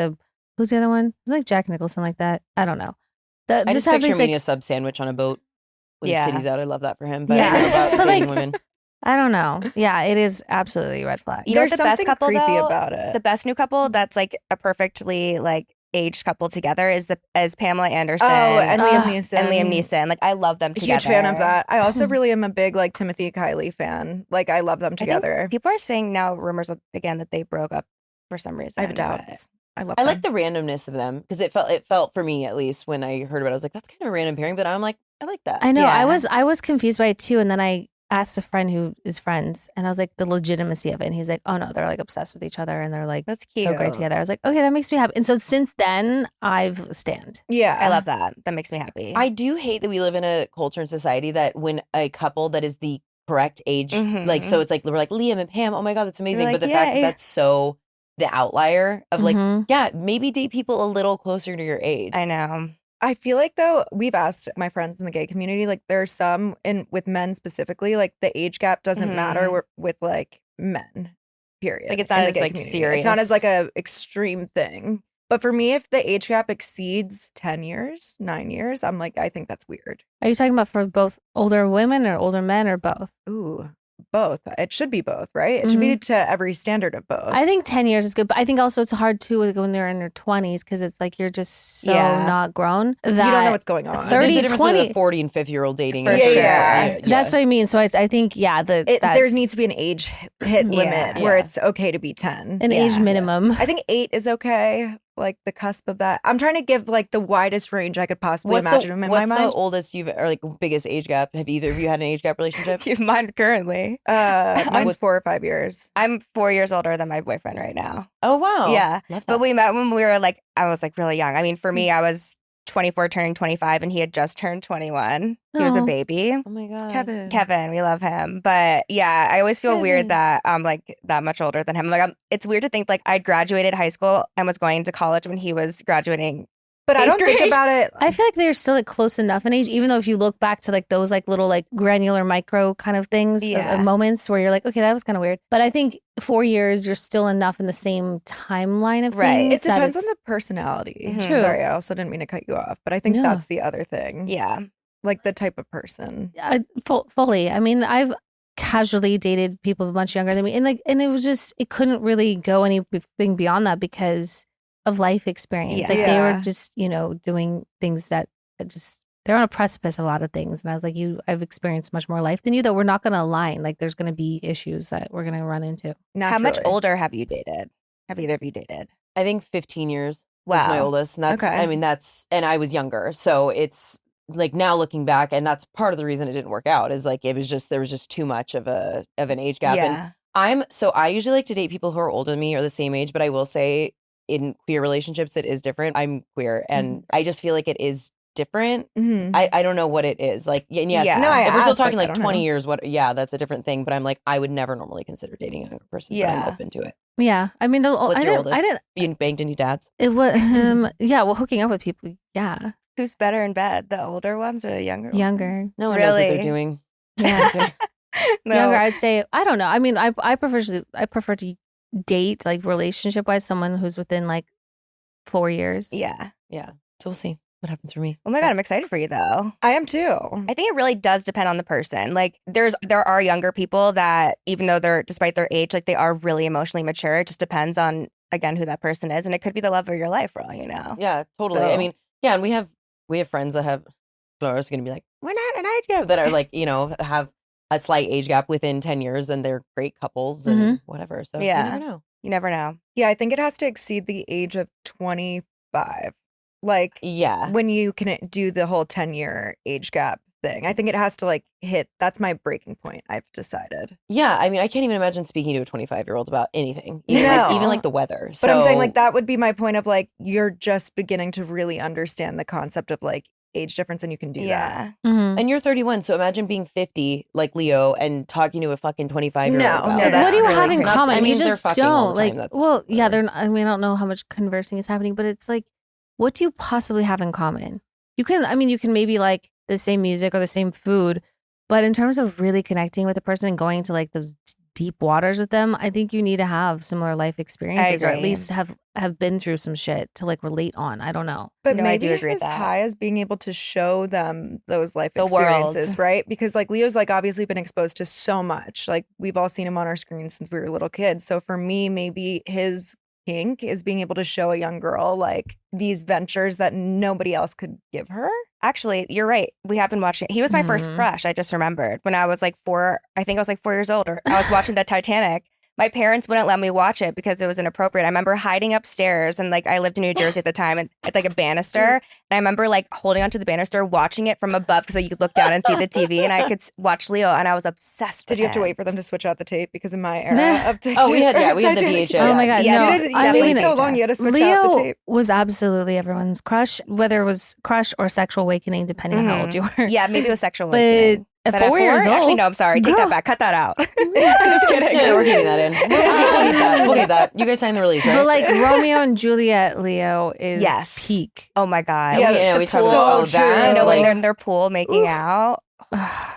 B: who's the other one? It's like Jack Nicholson, like that. I don't know.
A: I just
B: have
A: picture
B: these,
A: him eating a sub sandwich on a boat with
E: Yeah.
A: his titties out. I love that for him. But
B: Yeah.
A: I don't know about
B: But,
A: dating
B: like,
A: women.
B: I don't know. Yeah, it is absolutely a red flag.
E: You know
C: There's
E: what the best
C: something
E: couple
C: creepy
E: though?
C: about it.
E: The best new couple that's like a perfectly like aged couple together is Pamela Anderson.
C: Oh, and Liam
B: Ugh.
C: Neeson.
E: and Liam Neeson. Like I love them together.
C: Huge fan of that. I also really am a big like Timothy Kylie fan. Like I love them
E: I think
C: together.
E: people are saying now rumors again that they broke up for some reason.
C: I have
E: but-
C: doubts. I love
A: I
C: them.
A: like the randomness of them because it felt for me at least when I heard about it. I was like, that's kind of a random pairing, but I'm like, I like that.
B: I know.
E: Yeah.
B: I was confused by it too, and then I asked a friend who is friends, and I was like, the legitimacy of it. And he's like, oh no, they're like obsessed with each other, and they're like
E: That's
B: so great
E: cute.
B: together. I was like, okay, that makes me happy. And so since then, I've stand.
C: Yeah.
E: I love that. That makes me happy.
A: I do hate that we live in a culture and society that when a couple that is the correct age,
E: Mhm.
A: like, so it's like, we're like, Liam and Pam, oh my God, that's amazing.
E: like,
A: but the fact that
E: yay.
A: that's so the outlier of like,
B: Mhm.
A: yeah, maybe date people a little closer to your age.
E: I know.
C: I feel like though we've asked my friends in the gay community, like there are some with men specifically, like the age gap doesn't matter
E: Mhm.
C: with like men. Period.
E: Like, it's not
C: in the
E: as,
C: gay
E: like,
C: community. It's not as
E: serious.
C: like a extreme thing. But for me, if the age gap exceeds 10 years, 9 years, I'm like, I think that's weird.
B: Are you talking about for both older women or older men or both?
C: Ooh, both. It should be both, right? It should be to every standard of both.
B: I think 10 years is good, but I think also it's hard too when they're in their 20s because it's like you're just so
E: Yeah.
B: not grown.
C: you don't know what's going on.
B: 30,
A: There's a difference
B: 20.
A: between a 40 and 50-year-old dating.
E: For
A: and a
E: sure.
A: 30-year-old.
B: That's what I mean. So I think, yeah,
C: There
B: that's
C: needs to be an age hit limit where
A: Yeah.
C: it's okay to be 10.
B: an age
E: Yeah.
B: minimum.
C: I think 8 is okay, like the cusp of that. I'm trying to give like the widest range I could possibly
A: What's
C: imagine in
A: what's
C: my mind.
A: the oldest or like biggest age gap? Have either of you had an age gap relationship?
E: Mine currently.
C: Mine's
A: with-
C: 4 or 5 years.
E: I'm 4 years older than my boyfriend right now.
A: Oh wow.
E: Yeah.
A: Love
E: But
A: that.
E: we met when we were like, I was like really young. I mean, for me, I was 24 turning 25 and he had just turned 21. He was a
B: Aw.
E: baby.
A: Oh my God.
E: Kevin, we love him. But yeah, I always feel
C: Kevin.
E: weird that I'm like that much older than him. Like, it's weird to think like I graduated high school and was going to college when he was graduating.
C: But I
E: 8th
C: don't think
E: grade.
C: about it.
B: I feel like they're still like close enough in age, even though if you look back to like those like little like granular micro kind of things,
E: Yeah.
B: moments where you're like, okay, that was kind of weird. But I think 4 years, you're still enough in the same timeline of
E: Right.
B: things.
C: It
B: that
C: depends on
B: it's-
C: the personality.
E: Mhm.
B: True.
C: Sorry, I also didn't mean to cut you off, but I think
B: No.
C: that's the other thing.
E: Yeah.
C: Like the type of person.
B: fully. I mean, I've casually dated people a bunch younger than me, and it was just it couldn't really go anything beyond that because of life experience.
E: Yeah.
B: Like they
C: Yeah.
B: were just doing things that just they're on a precipice of a lot of things, and I was like, I've experienced much more life than you. That we're not going to align. Like there's going to be issues that we're going to run into.
C: Naturally.
E: How much older have you dated? have either of you dated?
A: I think 15 years was my oldest. And that's,
C: Okay.
A: I mean, and I was younger. So it's like now looking back, and that's part of the reason it didn't work out is like, there was just too much of an age gap.
E: Yeah.
A: And I usually like to date people who are older than me or the same age, but I will say in queer relationships, it is different. I'm queer and I just feel like it is different.
C: Mhm.
A: I don't know what it is. Like, and yes,
E: Yeah.
C: No, I
A: if we're still
C: asked,
A: talking
C: I
A: like
C: don't
A: 20
C: know.
A: years, that's a different thing. But I'm like, I would never normally consider dating a younger person, but
E: Yeah.
A: I'm open to it.
B: Yeah. I mean,
A: What's your
B: I
A: oldest?
B: didn't,
A: You banged any dads?
B: it was, yeah, well, hooking up with people. Yeah.
E: Who's better in bed, the older ones or the younger ones?
B: Younger.
A: No one knows what they're
E: Really?
A: doing.
B: Yeah.
E: No.
B: Younger, I'd say, I don't know. I mean, I prefer to date, like relationship wise, someone who's within like 4 years.
E: Yeah.
A: Yeah. So we'll see what happens for me.
E: Oh my God, I'm excited for you though.
C: I am too.
E: I think it really does depend on the person. Like there are younger people that even though despite their age, like they are really emotionally mature. It just depends on, again, who that person is. And it could be the love of your life for all you know.
A: Yeah, totally.
E: So-
A: I mean, yeah, and we have friends that have, I was going to be like, we're not an age gap, that are like, have a slight age gap within 10 years and they're great couples and whatever. So
E: Yeah.
A: you never know.
E: You never know.
C: Yeah, I think it has to exceed the age of 25. Like
A: Yeah.
C: when you can do the whole 10-year age gap thing. I think it has to like hit. That's my breaking point. I've decided.
A: Yeah, I mean, I can't even imagine speaking to a 25-year-old about anything,
C: No.
A: even like the weather.
C: But I'm saying
A: So-
C: like that would be my point of like you're just beginning to really understand the concept of like age difference and you can do that.
E: Yeah.
B: Mhm.
A: And you're 31, so imagine being 50 like Leo and talking to a fucking 25-year-old.
C: No,
A: about
C: no,
A: it.
C: that's
B: What do you
C: really
B: have in
C: crazy.
B: common?
A: I mean,
B: you
A: they're
B: just
A: fucking all
B: don't
A: the time.
B: like.
A: That's
B: Well, yeah,
A: whatever.
B: I mean, I don't know how much conversing is happening, but it's like, what do you possibly have in common? You can maybe like the same music or the same food, but in terms of really connecting with a person and going to like those deep waters with them, I think you need to have similar life experiences or at
E: agree.
B: least have been through some shit to like relate on. I don't know.
C: But
E: No, I
C: maybe
E: do agree with
C: as
E: that.
C: high as being able to show them those life
E: The world.
C: experiences, right? Because like Leo's like obviously been exposed to so much. Like we've all seen him on our screens since we were little kids. So for me, maybe his kink is being able to show a young girl like these ventures that nobody else could give her.
E: Actually, you're right. We have been watching. He was my first
B: Mhm.
E: crush. I just remembered when I was like 4. I think I was like 4 years old. Or I was watching the Titanic. My parents wouldn't let me watch it because it was inappropriate. I remember hiding upstairs and like I lived in New Jersey at the time and at like a banister. And I remember like holding onto the banister, watching it from above because like, you could look down and see the TV and I could watch Leo and I was obsessed.
C: Did
E: with
C: you have to
E: him.
C: wait for them to switch out the tape? Because in my era of
A: Oh, we had the
C: Titanic,
A: VHS.
B: Oh my God,
E: Yeah,
B: no.
C: You did-
B: I
C: it was
B: mean,
C: so long you had to switch out the
B: Leo
C: tape.
B: was absolutely everyone's crush, whether it was crush or sexual awakening, depending on how old you were.
E: Yeah, maybe it was sexual
B: But
E: awakening.
B: at
E: But
B: 4 years old,
E: Actually, no, I'm sorry. Take
B: Girl.
E: that back. Cut that out. I'm just kidding.
A: No, we're keeping that in. We'll keep that. We'll keep that. You guys signed the release, right?
B: But like Romeo and Juliet, Leo is
E: Yes.
B: peak.
E: Oh my God.
C: Yeah,
A: we,
C: the
A: we talk
C: pool.
A: about
C: So
A: that.
E: I know when
C: like-
E: they're in their pool making out.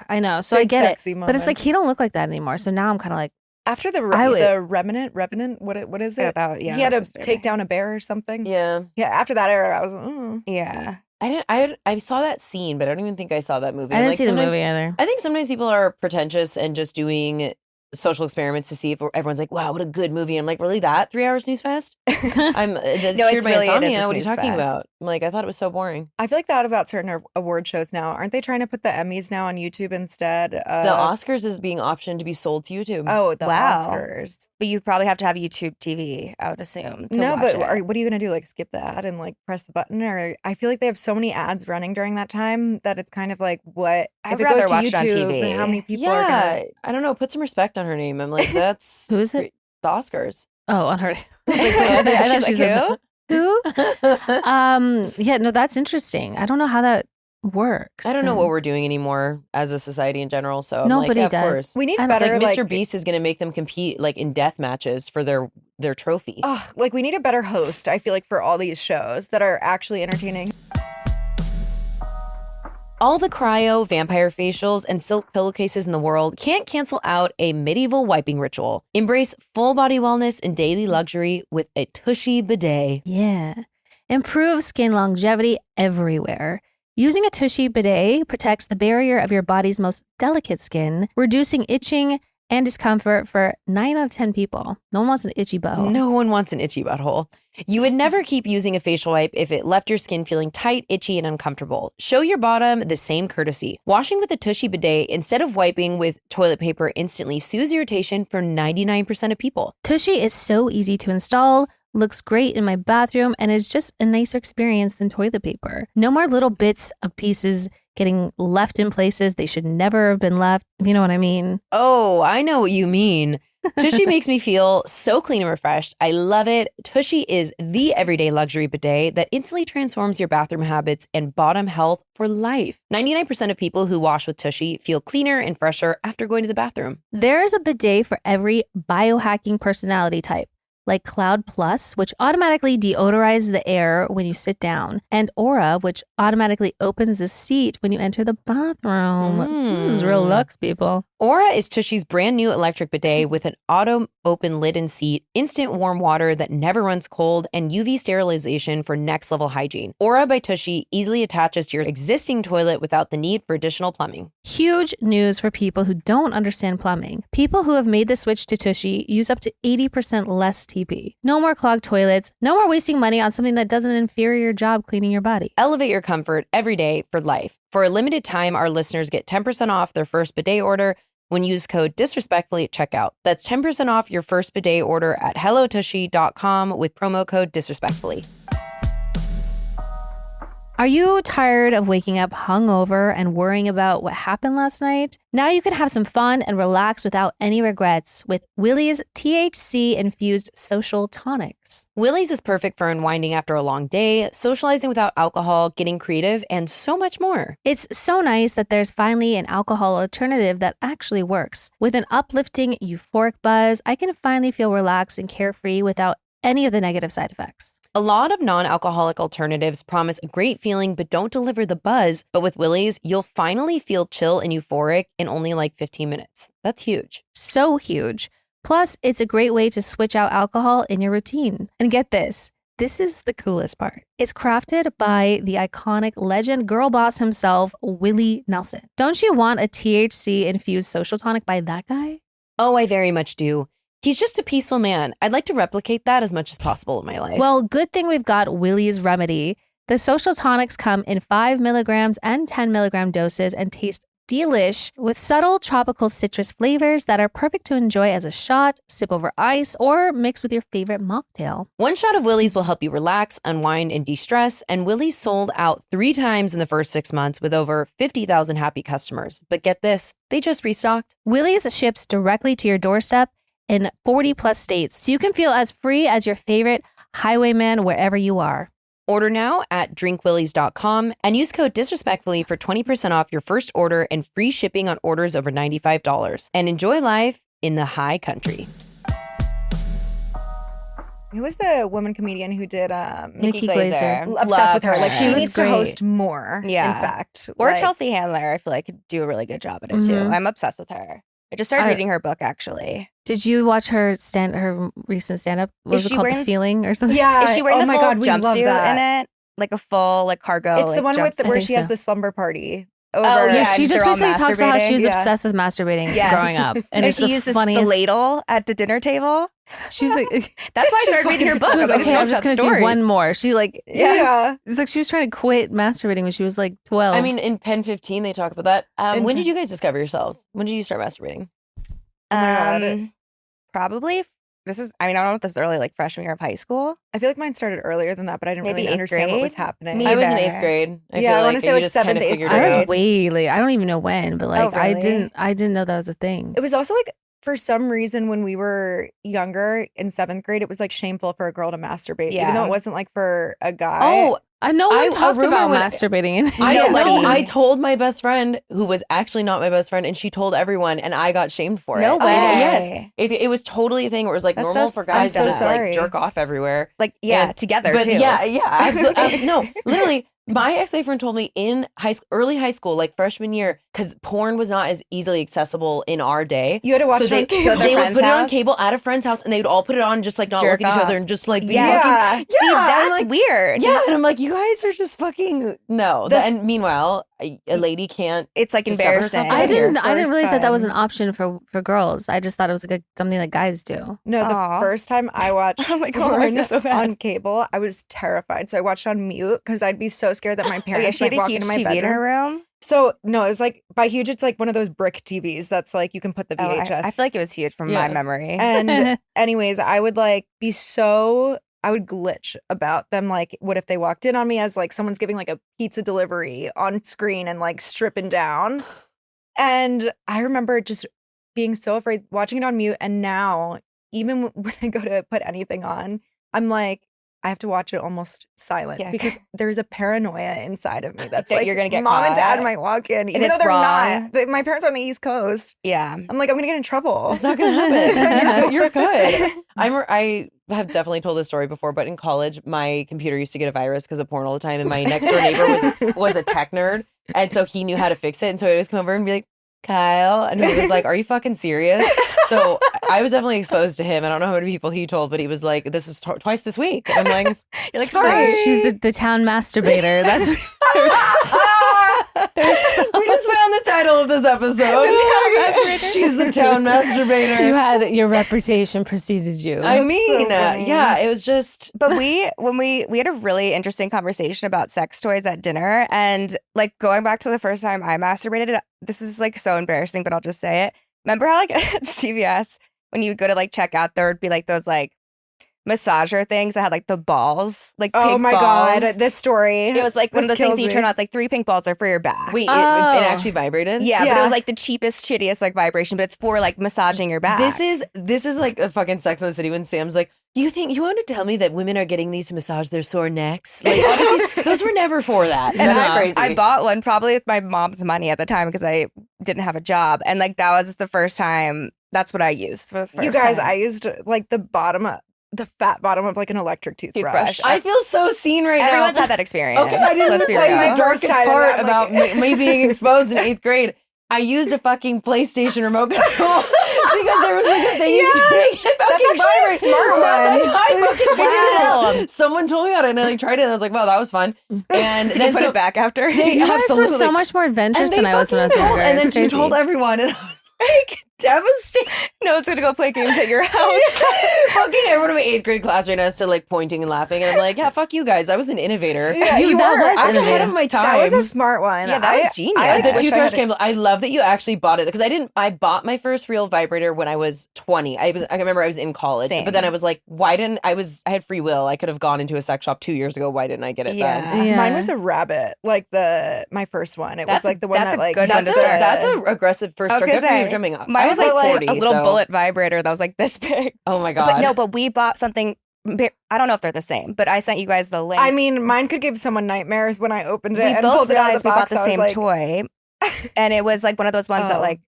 B: I know, so I
C: Big
B: get
C: sexy
B: it. But it's
C: moment.
B: like he don't look like that anymore. So now I'm kind of like,
C: After the
B: I would-
C: the Revenant, what is
E: Yeah,
C: it?
E: yeah,
C: he had to
E: that's his
C: take
E: favorite.
C: down a bear or something.
A: Yeah.
C: Yeah, after that era, I was.
E: Yeah.
A: I saw that scene, but I don't even think I saw that movie.
B: I didn't
A: Like,
B: see the
A: sometimes-
B: movie either.
A: I think sometimes people are pretentious and just doing social experiments to see if everyone's like, wow, what a good movie. I'm like, really that? 3 hour snooze fest? I'm
E: No,
A: cured
E: it's
A: by
E: really- it is a
A: insomnia. What are you
E: snooze
A: talking
E: fest.
A: about? I'm like, I thought it was so boring.
C: I feel like that about certain award shows now. Aren't they trying to put the Emmys now on YouTube instead?
A: The Oscars is being optioned to be sold to YouTube.
C: Oh, the
E: Wow.
C: Oscars.
E: But you probably have to have YouTube TV, I would assume. To
C: No,
E: watch
C: but
E: it.
C: what are you gonna do? Like skip the ad and like press the button? Or I feel like they have so many ads running during that time that it's kind of like what
E: I'd
C: if it
E: rather
C: goes to
E: watch it on
C: YouTube?
E: TV.
C: How many people are
A: yeah,
C: gonna?
A: I don't know. Put some respect on her name. I'm like, that's
B: Who is it?
A: great. The Oscars.
B: Oh, on her.
A: Like, I thought
E: She's
A: she
E: like,
A: said-
B: Who? Yeah, no, that's interesting. I don't know how that works.
A: I don't know what we're doing anymore as a society in general. So I'm
B: Nobody
A: like, yeah,
B: does.
A: of course.
C: We need
B: I don't-
A: It's
C: better.
A: like Mr.
C: Like,
A: Beast is going to make them compete like in death matches for their trophy.
C: oh, like we need a better host. I feel like for all these shows that are actually entertaining.
A: All the cryo, vampire facials, and silk pillowcases in the world can't cancel out a medieval wiping ritual. Embrace full body wellness and daily luxury with a Tushy bidet.
B: Yeah. Improve skin longevity everywhere. Using a Tushy bidet protects the barrier of your body's most delicate skin, reducing itching and discomfort for 9 out of 10 people. No one wants an itchy butthole.
A: No one wants an itchy butthole. You would never keep using a facial wipe if it left your skin feeling tight, itchy, and uncomfortable. Show your bottom the same courtesy. Washing with a Tushy bidet instead of wiping with toilet paper instantly soothes irritation for 99% of people.
B: Tushy is so easy to install, looks great in my bathroom, and is just a nicer experience than toilet paper. No more little bits of pieces getting left in places they should never have been left. You know what I mean?
A: Oh, I know what you mean. Tushy makes me feel so clean and refreshed. I love it. Tushy is the everyday luxury bidet that instantly transforms your bathroom habits and bottom health for life. 99% of people who wash with Tushy feel cleaner and fresher after going to the bathroom.
B: There's a bidet for every biohacking personality type, like Cloud Plus, which automatically deodorizes the air when you sit down, and Aura, which automatically opens the seat when you enter the bathroom. This is real luxe, people.
A: Aura is Tushy's brand new electric bidet with an auto open lid and seat, instant warm water that never runs cold, and UV sterilization for next level hygiene. Aura by Tushy easily attaches to your existing toilet without the need for additional plumbing.
B: Huge news for people who don't understand plumbing. People who have made the switch to Tushy use up to 80% less TP. No more clogged toilets, no more wasting money on something that does an inferior job cleaning your body.
A: Elevate your comfort every day for life. For a limited time, our listeners get 10% off their first bidet order when you use code disrespectfully at checkout. That's 10% off your first bidet order at hellotushy.com with promo code disrespectfully.
B: Are you tired of waking up hungover and worrying about what happened last night? Now you can have some fun and relax without any regrets with Willie's THC-infused social tonics.
A: Willie's is perfect for unwinding after a long day, socializing without alcohol, getting creative, and so much more.
B: It's so nice that there's finally an alcohol alternative that actually works. With an uplifting, euphoric buzz, I can finally feel relaxed and carefree without any of the negative side effects.
A: A lot of non-alcoholic alternatives promise a great feeling but don't deliver the buzz. But with Willie's, you'll finally feel chill and euphoric in only like 15 minutes. That's huge.
B: So huge. Plus, it's a great way to switch out alcohol in your routine. And get this is the coolest part. It's crafted by the iconic legend girl boss himself, Willie Nelson. Don't you want a THC-infused social tonic by that guy?
A: Oh, I very much do. He's just a peaceful man. I'd like to replicate that as much as possible in my life.
B: Well, good thing we've got Willie's Remedy. The social tonics come in 5 milligrams and 10 milligram doses and taste delish with subtle tropical citrus flavors that are perfect to enjoy as a shot, sip over ice, or mix with your favorite mocktail.
A: One shot of Willie's will help you relax, unwind, and de-stress, and Willie's sold out 3 times in the first 6 months with over 50,000 happy customers. But get this, they just restocked.
B: Willie's ships directly to your doorstep in 40 plus states, so you can feel as free as your favorite highwayman wherever you are.
A: Order now at drinkwillies.com and use code disrespectfully for 20% off your first order and free shipping on orders over $95. And enjoy life in the high country.
C: Who was the woman comedian who did
B: Nikki Glaser.
C: obsessed
E: Love
C: with her? Like she
B: She was
C: needs to
B: great.
C: host more.
E: Yeah.
C: In fact,
E: Or
C: like,
E: Chelsea Handler, I feel like could do a really good job at it too.
B: Mhm.
E: I'm obsessed with her. I just started reading her book actually.
B: Did you watch her recent stand-up? What was
E: Is
B: it
E: she
B: called?
E: wearing-
B: The Feeling or something?
C: Yeah.
E: Is she wearing
C: oh
E: the
C: my
E: full
C: God, we love
E: jumpsuit
C: that.
E: in it? Like a full like cargo?
C: It's the
E: like,
C: one with
B: I
C: where
B: think
C: she has
B: so.
C: the slumber party. Over.
E: Oh,
B: Yeah,
E: yeah,
B: she
E: and
B: just
E: they're all
B: basically talks about how she was
C: masturbating.
B: obsessed with masturbating
E: Yes.
B: growing up.
E: And
B: it's
E: she
B: the
E: used the
B: funniest.
E: ladle at the dinner table.
B: She's like,
E: That's why I started reading her book.
B: she was
E: I'm like,
B: okay. I'm
E: it's
B: just
E: about
B: gonna do one
E: stories.
B: more. She like,
C: Yeah.
B: it's like she was trying to quit masturbating when she was like 12.
A: I mean, in Pen 15, they talk about that.
C: In
A: When did you guys discover yourselves? When did you start masturbating?
C: Oh my God.
E: Probably. I don't know if this is early, like freshman year of high school.
C: I feel like mine started earlier than that, but I didn't
E: Maybe
C: really
E: eighth
C: understand what was
E: grade?
C: happening.
E: Me
A: I was in
E: either.
A: 8th grade. I
C: Yeah,
A: feel
C: I wanna
A: like
C: say
A: you
C: like
A: just kind of
C: 7th, 8th
A: figured
C: grade.
A: it
B: I was
A: out.
B: way late. I don't even know when, but like I
E: really?
B: didn't know that was a thing.
C: It was also like for some reason when we were younger in 7th grade, it was like shameful for a girl to masturbate, even though
E: Yeah.
C: it wasn't like for a guy.
A: Oh,
B: No one
A: I
B: talked
A: remember
B: about
A: when-
B: masturbating. In
A: I
E: Nobody.
A: know. I told my best friend, who was actually not my best friend, and she told everyone, and I got shamed for
E: No
A: it.
E: way.
A: Yes, it was totally a thing where it was like
B: That's
A: normal
B: so-
A: for guys
C: I'm
A: to
C: so
A: just like
C: sorry.
A: jerk off everywhere.
E: Like, yeah,
A: And-
E: together
A: But
E: too.
A: yeah, absolutely. No, literally, My ex-boyfriend told me in early high school, like freshman year, because porn was not as easily accessible in our day.
C: You had to watch
A: So
C: it on cable.
A: they would put it on cable at a friend's house, and they would all put it on, just like not
E: Jerk
A: look at each
E: off.
A: other and just like be
C: Yeah.
A: fucking-
E: See,
A: I'm
E: that's
A: like,
E: weird.
A: yeah, and I'm like, you guys are just fucking no. And meanwhile, a lady can't.
E: It's like
A: Discover
E: embarrassing.
A: something.
B: I didn't
C: First
B: realize that was an
C: time.
B: option for girls. I just thought it was like something that guys do.
C: No, the
E: Aw.
C: first time I watched
E: Oh my God, I
C: porn
E: feel so bad.
C: on cable, I was terrified. So I watched it on mute because I'd be so scared that my
E: Oh, yeah,
C: parents
E: she had
C: might
E: a
C: walk
E: huge
C: into my
E: TV in
C: bedroom.
E: her room.
C: So no, it was like by huge, it's like one of those brick TVs that's like you can put the
E: Oh,
C: VHS.
E: I feel like it was huge from
A: Yeah.
E: my memory.
C: And anyways, I would like be so I would glitch about them. Like, what if they walked in on me as like someone's giving like a pizza delivery on screen and like stripping down? And I remember just being so afraid watching it on mute. And now, even when I go to put anything on, I'm like, I have to watch it almost silent
E: Yeah.
C: because there's a paranoia inside of me that's
E: That
C: like,
E: you're gonna get
C: mom and dad
E: caught.
C: might walk in, even
E: it's
C: though they're
E: wrong.
C: not. My parents are on the East Coast.
E: Yeah.
C: I'm like, I'm gonna get in trouble.
A: It's not gonna happen. You're good. I have definitely told this story before, but in college, my computer used to get a virus because of porn all the time, and my next door neighbor was a tech nerd, and so he knew how to fix it, and so he would always come over and be like, Kyle, and he was like, "Are you fucking serious?" So I was definitely exposed to him. I don't know how many people he told, but he was like, "This is twice this week." I'm like,
E: You're like,
A: sorry.
B: She's the town masturbator. That's what,
A: we just found the title of this episode. She's the town masturbator.
B: you had your reputation preceded you.
A: I mean,
C: funny.
A: yeah, it was just.
E: But we had a really interesting conversation about sex toys at dinner, and like going back to the first time I masturbated, this is like so embarrassing, but I'll just say it. Remember how like at CVS when you would go to like check out, there would be like those like massager things that had like the balls, like
C: Oh
E: pink
C: my
E: balls.
C: god, this story.
E: It was like one of
C: This
E: those things
C: kills
E: that you
C: me.
E: turn on. It's like 3 pink balls are for your back.
A: Wait, it
B: Oh.
A: actually vibrated?
E: Yeah, but it
C: Yeah.
E: was like the cheapest, shittiest like vibration, but it's for like massaging your back.
A: This is like a fucking Sex and the City when Sam's like, you want to tell me that women are getting these to massage their sore necks? Like, honestly, those were never for that.
E: And
A: That's crazy.
E: I bought one probably with my mom's money at the time because I didn't have a job, and like that was the first time. That's what I used for the first
C: You guys,
E: time.
C: I used like the fat bottom of like an electric toothbrush.
E: Toothbrush.
A: I feel so seen right
E: Everyone's
A: now.
E: had that experience.
A: Okay, I didn't
E: Let's
A: even
E: be
A: tell you
E: real.
A: the darkest
C: First time,
A: part
C: I'm
A: about
C: like-
A: me being exposed in 8th grade. I used a fucking PlayStation remote control because there was like a thing you could make it
C: That's
A: fucking
C: actually a
A: vibrate.
C: smart
A: That's
C: one.
A: how I fucking figured it
E: Wow.
A: out. Someone told me about it and I like tried it and I was like, wow, that was fun. And
E: Did you
A: then
E: put
A: so
E: it back after?
A: they
B: you guys were
A: absolutely
B: so much more adventurous
A: and
B: than
A: they
B: I was when I was
A: fucking
B: younger.
A: told- And then
B: It's
A: she
B: crazy.
A: told everyone and I was like devastated.
E: No one's gonna go play games at your house.
A: Fucking everyone in my 8th grade class right now is still like pointing and laughing. And I'm like, yeah, fuck you guys. I was an innovator.
C: Yeah,
B: You-
C: you
B: that
C: were.
B: was
A: I was ahead
B: innovative.
A: of my time.
C: That was a smart one.
E: Yeah, that was genius.
C: I,
A: The
C: wish I
A: toothbrush
C: had
A: came. I love that you actually bought it because I bought my first real vibrator when I was 20. I remember I was in college,
E: Same.
A: but then I was like, why didn't I had free will. I could have gone into a sex shop 2 years ago. Why didn't I get it
E: Yeah.
A: then?
B: Yeah.
C: Mine was a rabbit, like my first one. It
E: That's-
C: was like the one
E: that's
C: that
E: a
C: like
E: good one
A: That's
E: to
A: a
E: start.
A: that's a aggressive first
E: I was
A: start.
E: gonna
A: Good for you
E: say,
A: jumping up.
E: mine
A: I
E: was
A: was like
C: like
A: 40.
E: a little
A: so-
E: bullet vibrator that was like this big.
A: Oh my god.
E: But no, but we bought something. I don't know if they're the same, but I sent you guys the link.
C: I mean, mine could give someone nightmares when I opened it
E: we
C: and
E: both
C: pulled it out of
E: realized
C: the
E: we bought
C: box.
E: the
C: I was
E: same
C: like,
E: toy, and it was like one of those ones that
C: Oh.
E: like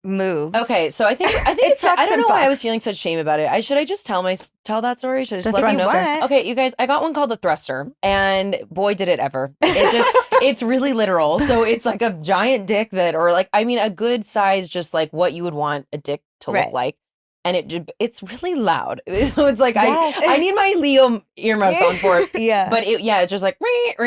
E: moves.
A: Okay, so I think
C: It sucks
A: I don't
C: and
A: know why I was
C: fucks.
A: feeling such shame about it. Should I just tell that story? Should I just
B: The
A: let you know?
B: thruster.
A: Okay, you guys, I got one called the thruster, and boy, did it ever! It's really literal. So it's like a giant dick or like, I mean, a good size, just like what you would want a dick to
E: Right.
A: look like, and it's really loud. So it's like
E: Yes.
A: I need my Leo earmuffs on for it,
E: Yeah.
A: but it's just like But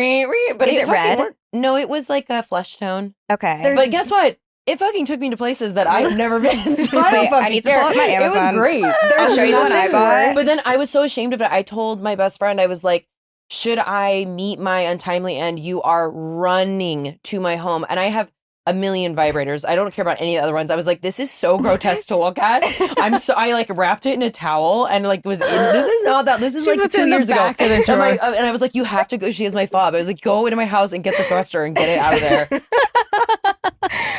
E: Is it
A: fucking
E: red?
A: worked. No, it was like a flesh tone.
E: Okay.
A: But guess what? It fucking took me to places that I've never been. So I don't
E: Wait,
A: fucking
E: I need to
A: care.
E: pull up my
A: It was
E: Amazon.
A: great.
E: I'll show you the one I
C: nothing
E: bought.
C: worse.
A: But then I was so ashamed of it. I told my best friend, I was like, should I meet my untimely end? You are running to my home. And I have a million vibrators. I don't care about any other ones. I was like, this is so grotesque to look at. I like wrapped it in a towel and like this is not that. This is
B: She
A: like
B: puts it
A: 2
B: in the
A: years ago.
B: back of the
A: And,
B: drawer.
A: and I was like, you have to go. She has my fob. I was like, go into my house and get the thruster and get it out of there.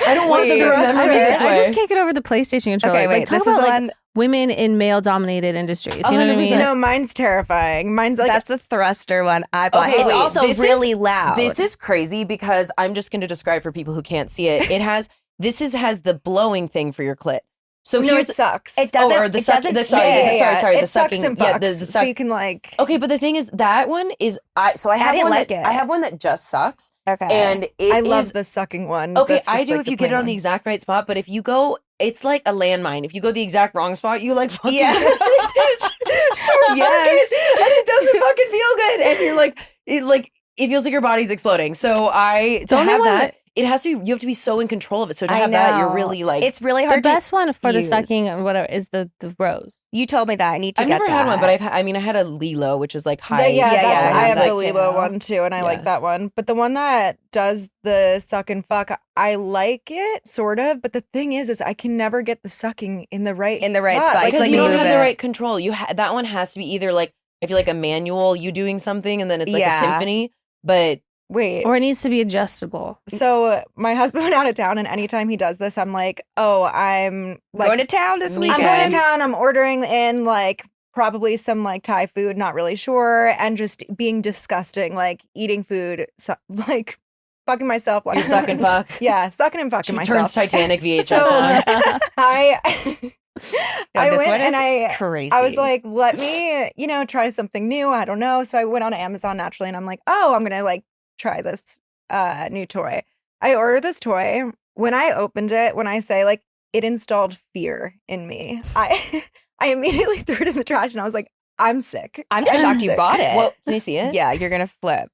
A: I don't want them
E: Wait,
A: to remember me this way.
B: I just can't get over the PlayStation controller.
E: Okay,
B: Like,
E: wait.
B: talk
E: This is
B: about
E: the
B: like
E: one.
B: women in male-dominated industries. You know what I mean?
A: 100%.
C: no, mine's terrifying. Mine's like
E: That's the thruster one I bought.
A: Okay,
E: It's
A: wait,
E: also
A: this is-
E: really loud.
A: This is crazy because I'm just going to describe for people who can't see it. It has the blowing thing for your clit. So
C: No,
A: here's
C: it sucks.
E: It doesn't.
A: or the
E: it
A: suck,
E: doesn't
A: the
E: fit.
A: sorry,
C: It
A: the
C: sucks
A: sucking.
C: and fucks,
A: the
C: so
A: suck.
C: you can like.
A: Okay, but the thing is, that one is I have
E: didn't
A: one
E: like
A: that
E: it.
A: I have one that just sucks,
E: Okay.
A: and it
C: I love
A: is-
C: the sucking one.
A: okay.
C: That's
A: I
C: just,
A: do
C: like,
A: if you get it
C: plain
A: on the
C: one.
A: exact right spot, but if you go, it's like a landmine. If you go the exact wrong spot, you like fucking
E: Yeah.
A: short
E: Yes.
A: circuit, and it doesn't fucking feel good, and you're like it feels like your body's exploding. So to
B: only
A: have
B: one
A: that, it has to be. You have to be so in control of it. So to
E: I
A: have that, you're
E: know.
A: really like.
E: It's really
B: The
E: hard.
B: best one for the
E: use.
B: sucking and whatever is the rose.
E: You told me that. I need to
A: I've
E: get
A: never had one,
E: that.
A: but I had a Lilo, which is like high.
C: Yeah,
E: Yeah,
C: that's,
E: yeah,
C: I have
E: that
C: the Lilo
E: too.
C: one too, and I
A: Yeah.
C: like that one. But the one that does the suck and fuck, I like it sort of. But the thing is I can never get the sucking in the right
E: spot.
C: Like,
A: Because
E: like
A: you don't
E: move
A: have the
E: it.
A: right control. That one has to be either like I feel like a manual, you doing something, and then it's like a
E: Yeah.
A: symphony. But
C: wait.
B: Or it needs to be adjustable.
C: So my husband went out of town, and anytime he does this, I'm like, oh, I'm like
E: Going to town this
A: Me
E: weekend.
C: I'm going to town. I'm ordering in like probably some like Thai food, not really sure, and just being disgusting, like eating food, like fucking myself.
A: you're sucking fuck.
C: Yeah, sucking and fucking
A: She
C: myself.
A: turns Titanic VHS
C: So-
A: on.
C: I
E: No,
C: I
E: this
C: went
E: one
C: and
E: is
C: I
E: crazy.
C: was like, let me, try something new. I don't know. So I went on Amazon naturally, and I'm like, oh, I'm gonna like try this new toy. I ordered this toy. When I opened it, when I say like it installed fear in me, I I immediately threw it in the trash, and I was like, I'm sick.
E: I'm just shocked you
C: sick.
E: bought it.
A: Well, can you see it?
E: Yeah, you're gonna flip.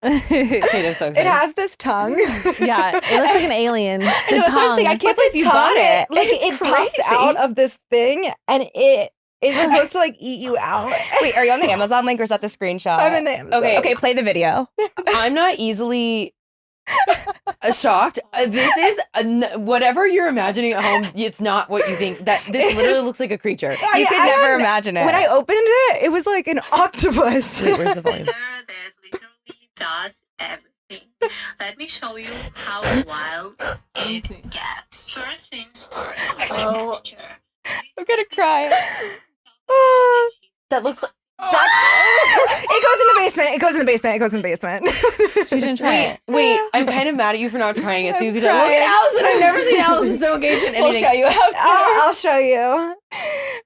A: Okay, I'm so
C: It
A: excited.
C: has this tongue.
B: Yeah, it looks like an alien. The
E: I know, that's what I'm saying. I
B: tongue.
E: can't
C: But
E: believe
C: the
E: you bought
C: tongue,
E: it.
C: Like
E: It's
C: it pops
E: crazy.
C: out of this thing, and it is supposed to like eat you out.
E: Wait, are you on the Amazon link or is that the screenshot?
C: I'm in the Amazon.
A: Okay.
E: Okay, play the video.
A: I'm not easily shocked. This is whatever you're imagining at home. It's not what you think. That this literally looks like a creature.
E: You could never imagine it.
C: When I opened it, it was like an octopus.
A: Wait, where's the volume?
G: that literally does everything. Let me show you how wild it gets. First things first, the temperature.
E: I'm gonna cry.
A: That looks like.
C: It goes in the basement. It goes in the basement. It goes in the basement.
B: She didn't try it.
A: Wait, I'm kind of mad at you for not trying it.
E: I'm
A: Look at
E: crying.
A: Allison. I've never seen Allison so engaged in
E: We'll
A: anything.
E: show you how to.
C: I'll show you.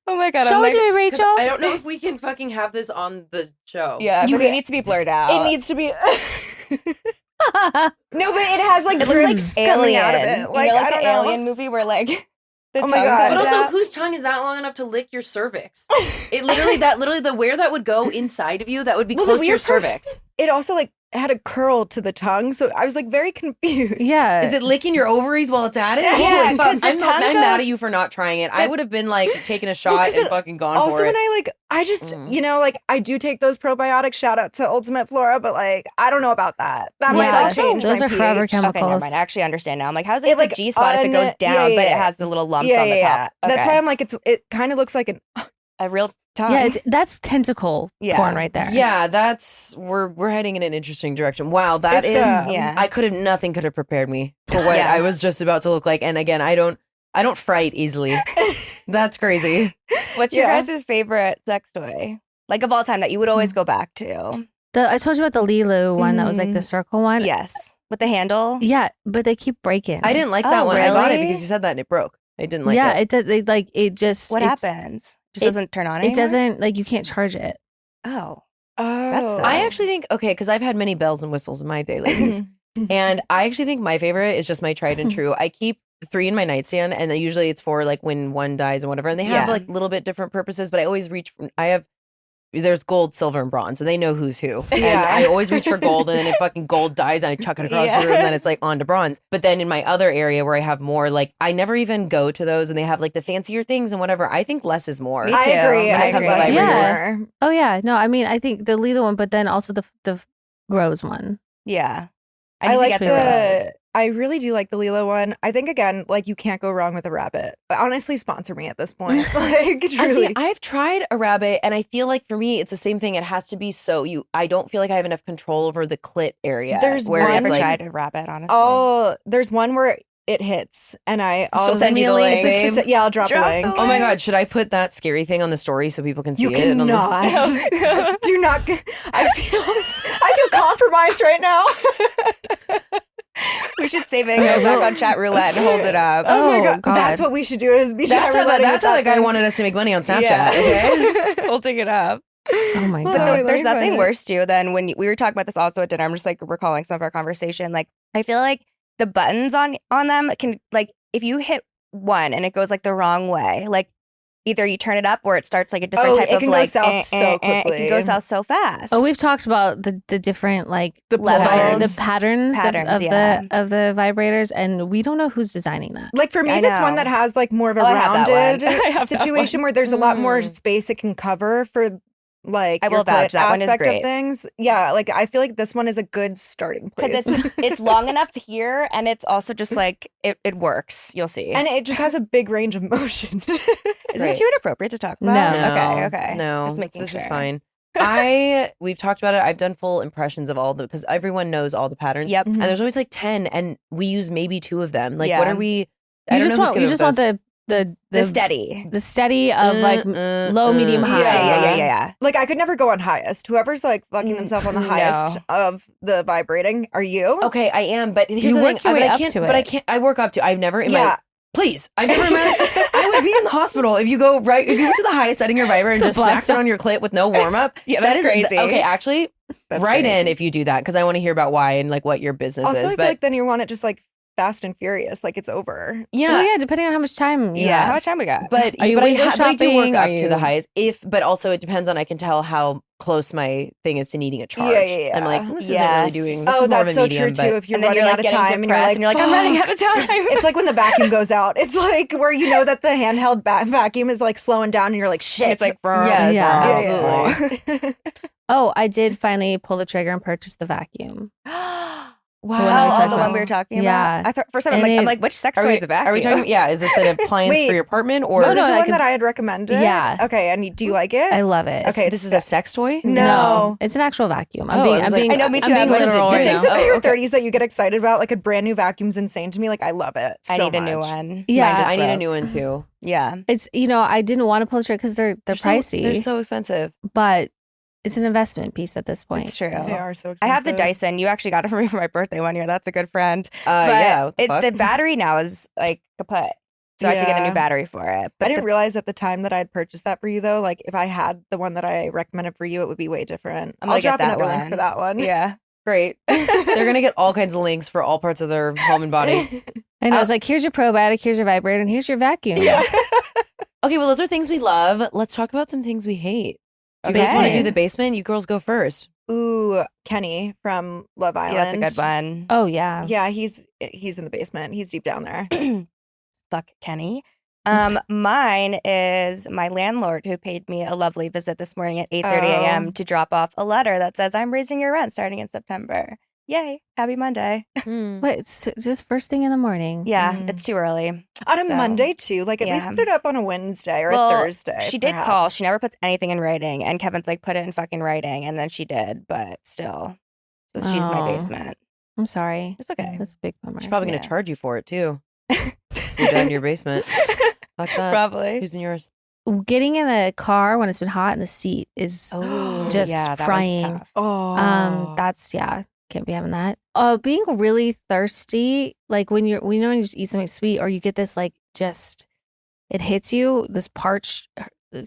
E: Oh my god!
B: Show
E: I'm
B: it to
E: like,
B: me, Rachel.
A: I don't know if we can fucking have this on the show.
E: yeah,
C: You
E: but
C: get-
E: it needs to be blurred out.
C: It needs to be. No, but it has like
E: It looks like
C: drips coming
E: Alien.
C: out of it. Like,
E: like
C: I don't
E: an
C: know.
E: Alien movie where like the
C: Oh my
E: tongue
C: God.
A: But
E: comes
A: also,
E: out.
A: whose tongue is that long enough to lick your cervix? It literally the where that would go inside of you, that would be
C: Well, the
A: close to your
C: weird part-
A: cervix.
C: It also like had a curl to the tongue, so I was like very confused.
B: Yeah.
A: Is it licking your ovaries while it's at it?
C: Yeah,
A: Holy
C: 'cause
A: fuck.
C: the
A: I'm
C: tongue
A: mad at
C: goes-
A: you for not trying it. I would have been like taking a shot
C: 'cause
A: and
C: it-
A: fucking gone
C: Also,
A: for
C: when
A: it.
C: I just, like I do take those probiotics. Shout out to Ultimate Flora, but like I don't know about that. That might
B: Yeah.
C: not
B: Also,
C: change.
B: those
C: my
B: are forever
C: pH.
B: chemicals.
E: Okay, never mind. I actually understand now. I'm like, how's it,
C: It,
E: like
C: like,
E: G spot if it goes down,
C: yeah,
E: but it
C: yeah.
E: has the little lumps
C: Yeah,
E: on the
C: yeah,
E: top?
C: yeah. That's
E: Okay.
C: why I'm like it kind of looks like
E: a real tongue.
B: Yeah, that's tentacle
E: Yeah.
B: porn right there.
A: Yeah, that's we're heading in an interesting direction. Wow, that
C: It's,
A: is
E: yeah.
A: nothing could have prepared me for what
E: Yeah.
A: I was just about to look like. And again, I don't fright easily. That's crazy.
E: What's your
C: Yeah.
E: guys' favorite sex toy? Like of all time that you would always go back to?
B: I told you about the Lilo one that was like the circle one.
E: Yes. With the handle?
B: Yeah, but they keep breaking.
A: I didn't like
E: Oh,
A: that one. I bought it
E: really?
A: because you said that and it broke. I didn't like
B: yeah,
A: it.
B: it does. It just.
E: What
B: it's-
E: happens? Just
B: it-
E: doesn't turn on
B: It
E: anymore?
B: doesn't like you can't charge it.
E: Oh.
C: oh,
E: sad.
A: I actually think because I've had many bells and whistles in my day, ladies, and I actually think my favorite is just my tried and true. I keep 3 in my nightstand, and then usually it's for like when one dies and whatever. And they have
E: Yeah.
A: like little bit different purposes, but I always reach. There's gold, silver, and bronze, and they know who's who. And
C: Yeah.
A: I always reach for gold, and then if fucking gold dies, I chuck it across
E: Yeah.
A: the room, and then it's like on to bronze. But then in my other area where I have more, like I never even go to those, and they have like the fancier things and whatever. I think less is more.
E: Me
C: I
E: too.
C: agree.
E: When
C: I
E: it comes
C: agree.
E: to
B: vibrators.
C: Yeah.
B: Oh yeah, no, I mean I think the Lilo one, but then also the rose one.
E: Yeah.
C: I
E: need to
C: like
E: get those.
C: I really do like the Lilo one. I think again, like you can't go wrong with a rabbit. But honestly, sponsor me at this point. Like truly.
A: I've tried a rabbit, and I feel like for me, it's the same thing. It has to be I don't feel like I have enough control over the clit area.
C: There's
A: where
E: I
C: one-
A: it's
E: never
A: like,
E: tried a rabbit, honestly.
C: Oh, there's one where it hits, and
E: She'll send you the link.
A: babe.
C: Yeah, I'll drop a
E: Drop
C: link.
E: the
A: Oh my god, should I put that scary thing on the story so people can see
C: You
A: it? on the-
C: cannot. Do not. I feel compromised right now.
E: We should save it and go back on Chatroulette and hold it up.
C: Oh my
B: Oh,
C: God. That's what we should do is be
A: That's how
C: Chatroulette
A: the guy wanted us to make money on Snapchat. Okay.
E: Holding it up.
B: Oh my
E: But
B: God.
C: Wait, let
E: there's
C: me find
E: nothing
C: it.
E: worse too than when we were talking about this also at dinner. I'm just like recalling some of our conversation. Like I feel like the buttons on them can like if you hit one and it goes like the wrong way, like either you turn it up or it starts like a different type
C: it
E: of
C: can
E: like
C: go south so
E: It
C: quickly.
E: can go south so fast.
B: Oh, we've talked about the different like
C: The
E: Levels.
B: the patterns of
E: yeah.
B: the vibrators, and we don't know who's designing that.
C: Like for me,
E: I
C: if it's one
E: know.
C: that has like more of a
E: Oh, I have that one.
C: rounded
E: I have that
C: situation
E: one.
C: where there's a lot more
A: Mm.
C: space it can cover for like
E: I
C: your
E: will vouch,
C: clit
E: that one is
C: aspect
E: great.
C: of things. Yeah, like I feel like this one is a good starting place.
E: because it's long enough here and it's also just like it works. You'll see.
C: and it just has a big range of motion.
E: Is this too inappropriate to talk about?
B: No.
E: Okay.
A: No,
E: Just making
A: this
E: sure.
A: is fine. We've talked about it. I've done full impressions of all because everyone knows all the patterns.
E: Yep.
C: Mhm.
A: And there's always like 10 and we use maybe 2 of them. Like
E: Yeah.
A: what are we? I
B: You
A: don't
B: just
A: know who's
B: want
A: coming up with those.
E: The steady.
B: the steady of like low, medium, high.
E: Yeah.
C: Like I could never go on highest. Whoever's like fucking themselves on the
E: no.
C: highest of the vibrating. Are you?
A: Okay, I am, but here's
B: You
A: the
B: work
A: thing.
B: your way
A: I
B: up
A: can't,
B: to
A: but I
B: it.
A: can't. I work up to. I've never in my.
C: Yeah.
A: Please, I never imagine. I would be in the hospital if you go right. If you went to the highest setting your vibrator and
B: The
A: just
B: blood
A: smacked it
B: stuff.
A: on your clit with no warm up.
E: Yeah,
A: that
E: that's
A: is
E: crazy.
A: Okay, actually,
E: That's
A: write in
E: crazy.
A: if you do that because I want to hear about why and like what your business
C: Also, I
A: is.
C: feel
A: But
C: like then you want it just like fast and furious, like it's over.
A: yeah,
B: Well, yeah, depending on how much time you
E: Yeah.
B: have.
E: How much time we got?
A: But
B: Are you
A: but
B: window
A: but I do work
B: shopping?
A: up
B: Are
A: to the
B: you-
A: highest. But also it depends on I can tell how close my thing is to needing a charge.
C: Yeah.
A: I'm like this isn't
E: Yes.
A: really doing. This
C: Oh,
A: is more of
C: that's
A: a
C: so
A: medium,
C: true too.
A: but
C: If you're
E: and then
C: running
E: you're
C: out
E: like
C: of
E: getting
C: time and you're
E: depressed
C: like,
E: I'm running
C: "Fuck."
E: out of time.
C: It's like when the vacuum goes out. It's like where you know that the handheld vacuum is like slowing down and you're like, shit.
E: It's like,
A: Yes,
B: Yeah.
A: absolutely.
B: Oh, I did finally pull the trigger and purchase the vacuum.
E: Wow.
B: The one I was
E: Oh,
B: talking
E: the one
B: about.
E: we were talking
B: Yeah.
E: about. I thought first time I'm
B: And
E: like, which sex
A: Are
E: toy
A: we,
E: is the vacuum?
A: are we talking? Yeah, is this an appliance
C: Wait.
A: for your apartment or
C: Was
B: No,
C: it
B: no,
C: the
B: I
C: one
B: could-
C: that I had recommended?
B: Yeah.
C: Okay. And do you like it?
B: I love it.
C: Okay.
A: this is a sex toy?
C: No.
B: It's an actual vacuum.
A: Oh, I was like-
E: I know, me too.
B: I'm being
E: What is it?
B: literal
C: The
B: right
C: things
B: now.
C: about your
A: okay.
C: 30s that you get excited about, like a brand new vacuum's insane to me. Like I love it.
E: I
C: so
E: need a new
C: much.
E: one.
B: Yeah.
E: Mine just
A: I need a
E: broke.
A: new one too.
E: Yeah.
B: It's I didn't want to pull the trigger because they're pricey,
A: They're so expensive.
B: but it's an investment piece at this point.
E: It's true.
C: They are so expensive.
E: I have the Dyson. You actually got it for me for my birthday one year. That's a good friend. But
A: Yeah. What the fuck?
E: the battery now is like kaput. So I had to get a
C: Yeah.
E: new battery for it.
C: I
E: But
C: didn't realize at the time that I'd purchased that for you though. Like if I had the one that I recommended for you, it would be way different.
E: I'm
C: I'll
E: gonna get
C: drop
E: that
C: another link
E: one.
C: for that one.
E: yeah.
A: Great. They're gonna get all kinds of links for all parts of their home and body.
B: And I was like, here's your probiotic, here's your vibrator, and here's your vacuum.
C: Yeah.
A: Okay, well, those are things we love. Let's talk about some things we hate. Do you guys want to
B: Okay.
A: do the basement? You girls go first.
C: Ooh, Kenny from Love Island.
E: Yeah, that's a good one.
B: Oh yeah.
C: Yeah, he's in the basement. He's deep down there.
E: Fuck Kenny. Mine is my landlord who paid me a lovely visit this morning at 8:30 a.m.
C: Oh.
E: to drop off a letter that says I'm raising your rent starting in September. Yay. Happy Monday.
B: But it's just first thing in the morning.
E: Yeah,
C: Mm.
E: it's too early.
C: On a
E: So,
C: Monday too. Like at least
E: yeah.
C: put it up on a Wednesday or
E: Well,
C: a Thursday.
E: She did call.
C: perhaps.
E: She never puts anything in writing. And Kevin's like, put it in fucking writing. And then she did, but still. So she's my
B: Oh.
E: basement.
B: I'm sorry.
E: It's okay.
B: That's a big bummer.
A: She's probably
E: Yeah.
A: gonna charge you for it too. You're down in your basement. Fuck that.
E: Probably.
A: Who's in yours?
B: Getting in the car when it's been hot in the seat is just
E: yeah, that
B: frying.
E: one's tough.
C: Oh.
B: That's can't be having that. Being really thirsty, like when you just eat something sweet or you get this like just it hits you, this parched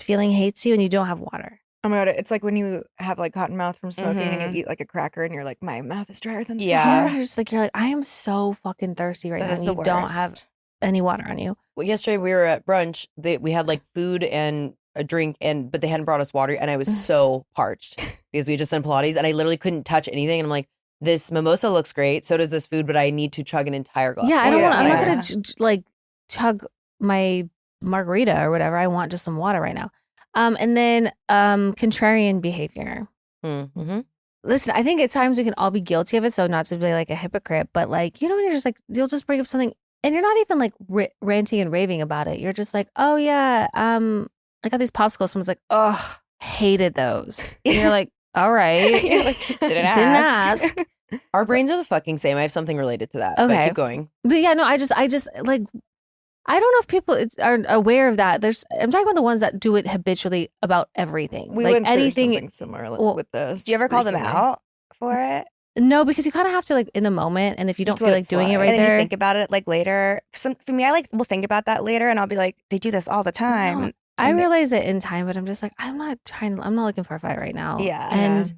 B: feeling hits you and you don't have water.
C: Oh my god, it's like when you have like cotton mouth from smoking and
E: Mhm.
C: you eat like a cracker and you're like, my mouth is drier than
E: Yeah.
B: You're just like you're like, I am so fucking thirsty right
E: That
B: now.
E: is
B: And
E: the
B: you don't have
E: worst.
B: any water on you.
A: Well, yesterday we were at brunch. We had like food and a drink, but they hadn't brought us water, and I was so parched because we had just done Pilates, and I literally couldn't touch anything. And I'm like, this mimosa looks great. So does this food, but I need to chug an entire glass.
B: Yeah,
A: of
B: I don't
A: water.
B: want. I'm not
E: Yeah.
B: gonna like chug my margarita or whatever. I want just some water right now. And then contrarian behavior.
A: Mm-hmm.
B: Listen, I think at times we can all be guilty of it. So not to be like a hypocrite, but like when you're just like you'll just bring up something and you're not even like ranting and raving about it. You're just like, oh yeah, I got these popsicles. Someone's like, oh, hated those. And you're like, all right,
E: You're like, didn't
B: ask.
A: Our brains are the fucking same. I have something related to that. But
B: Okay.
A: keep going.
B: But yeah, no, I just like, I don't know if people are aware of that. I'm talking about the ones that do it habitually about everything.
C: We
B: like
C: went through
B: anything.
C: something similar
B: well,
C: with this.
E: Do you ever call them
C: recently.
E: out for it?
B: No, because you kind of have to like in the moment, and if you don't feel like doing it right
E: and then
B: there,
E: you think about it like later. For me, I like will think about that later, and I'll be like, they do this all the time.
B: No, I realize it in time, but I'm just like, I'm not looking for a fight right now.
E: Yeah.
B: And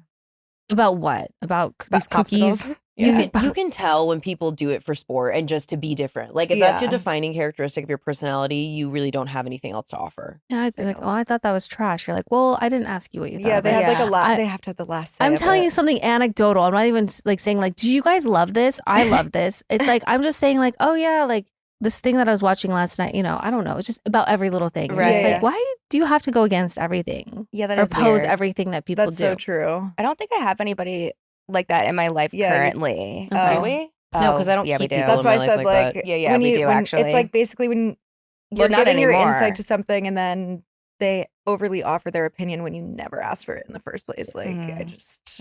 B: about what? About these cookies?
C: popsicles?
A: You can tell when people do it for sport and just to be different. Like if that's your defining characteristic of your personality, you really don't have anything else to offer.
B: Yeah, they're like, oh, I thought that was trash. You're like, well, I didn't ask you what you thought.
C: Yeah, they
B: of it.
C: have like a lot. They have to have the last say
B: I'm
C: of
B: telling
C: it.
B: you something anecdotal. I'm not even like saying like, do you guys love this? I love this. It's like I'm just saying like, oh yeah, like this thing that I was watching last night. You know, I don't know. It's just about every little thing. You're just like, why do you have to go against everything?
E: Yeah, that
B: or
E: is
B: oppose
E: weird.
B: everything that people
C: That's
B: do.
C: so true.
E: I don't think I have anybody like that in my life currently.
B: Okay.
E: Do we?
A: No, because I don't
E: yeah,
A: keep
E: we do.
A: people
C: That's
A: in
C: why
A: my
C: I
A: life
C: said
A: like that.
C: like
E: Yeah,
C: when
E: we
C: you
E: do
C: when
E: actually.
C: it's like basically when you're
E: not
C: giving your
E: anymore.
C: insight to something and then they overly offer their opinion when you never asked for it in the first place. Like I just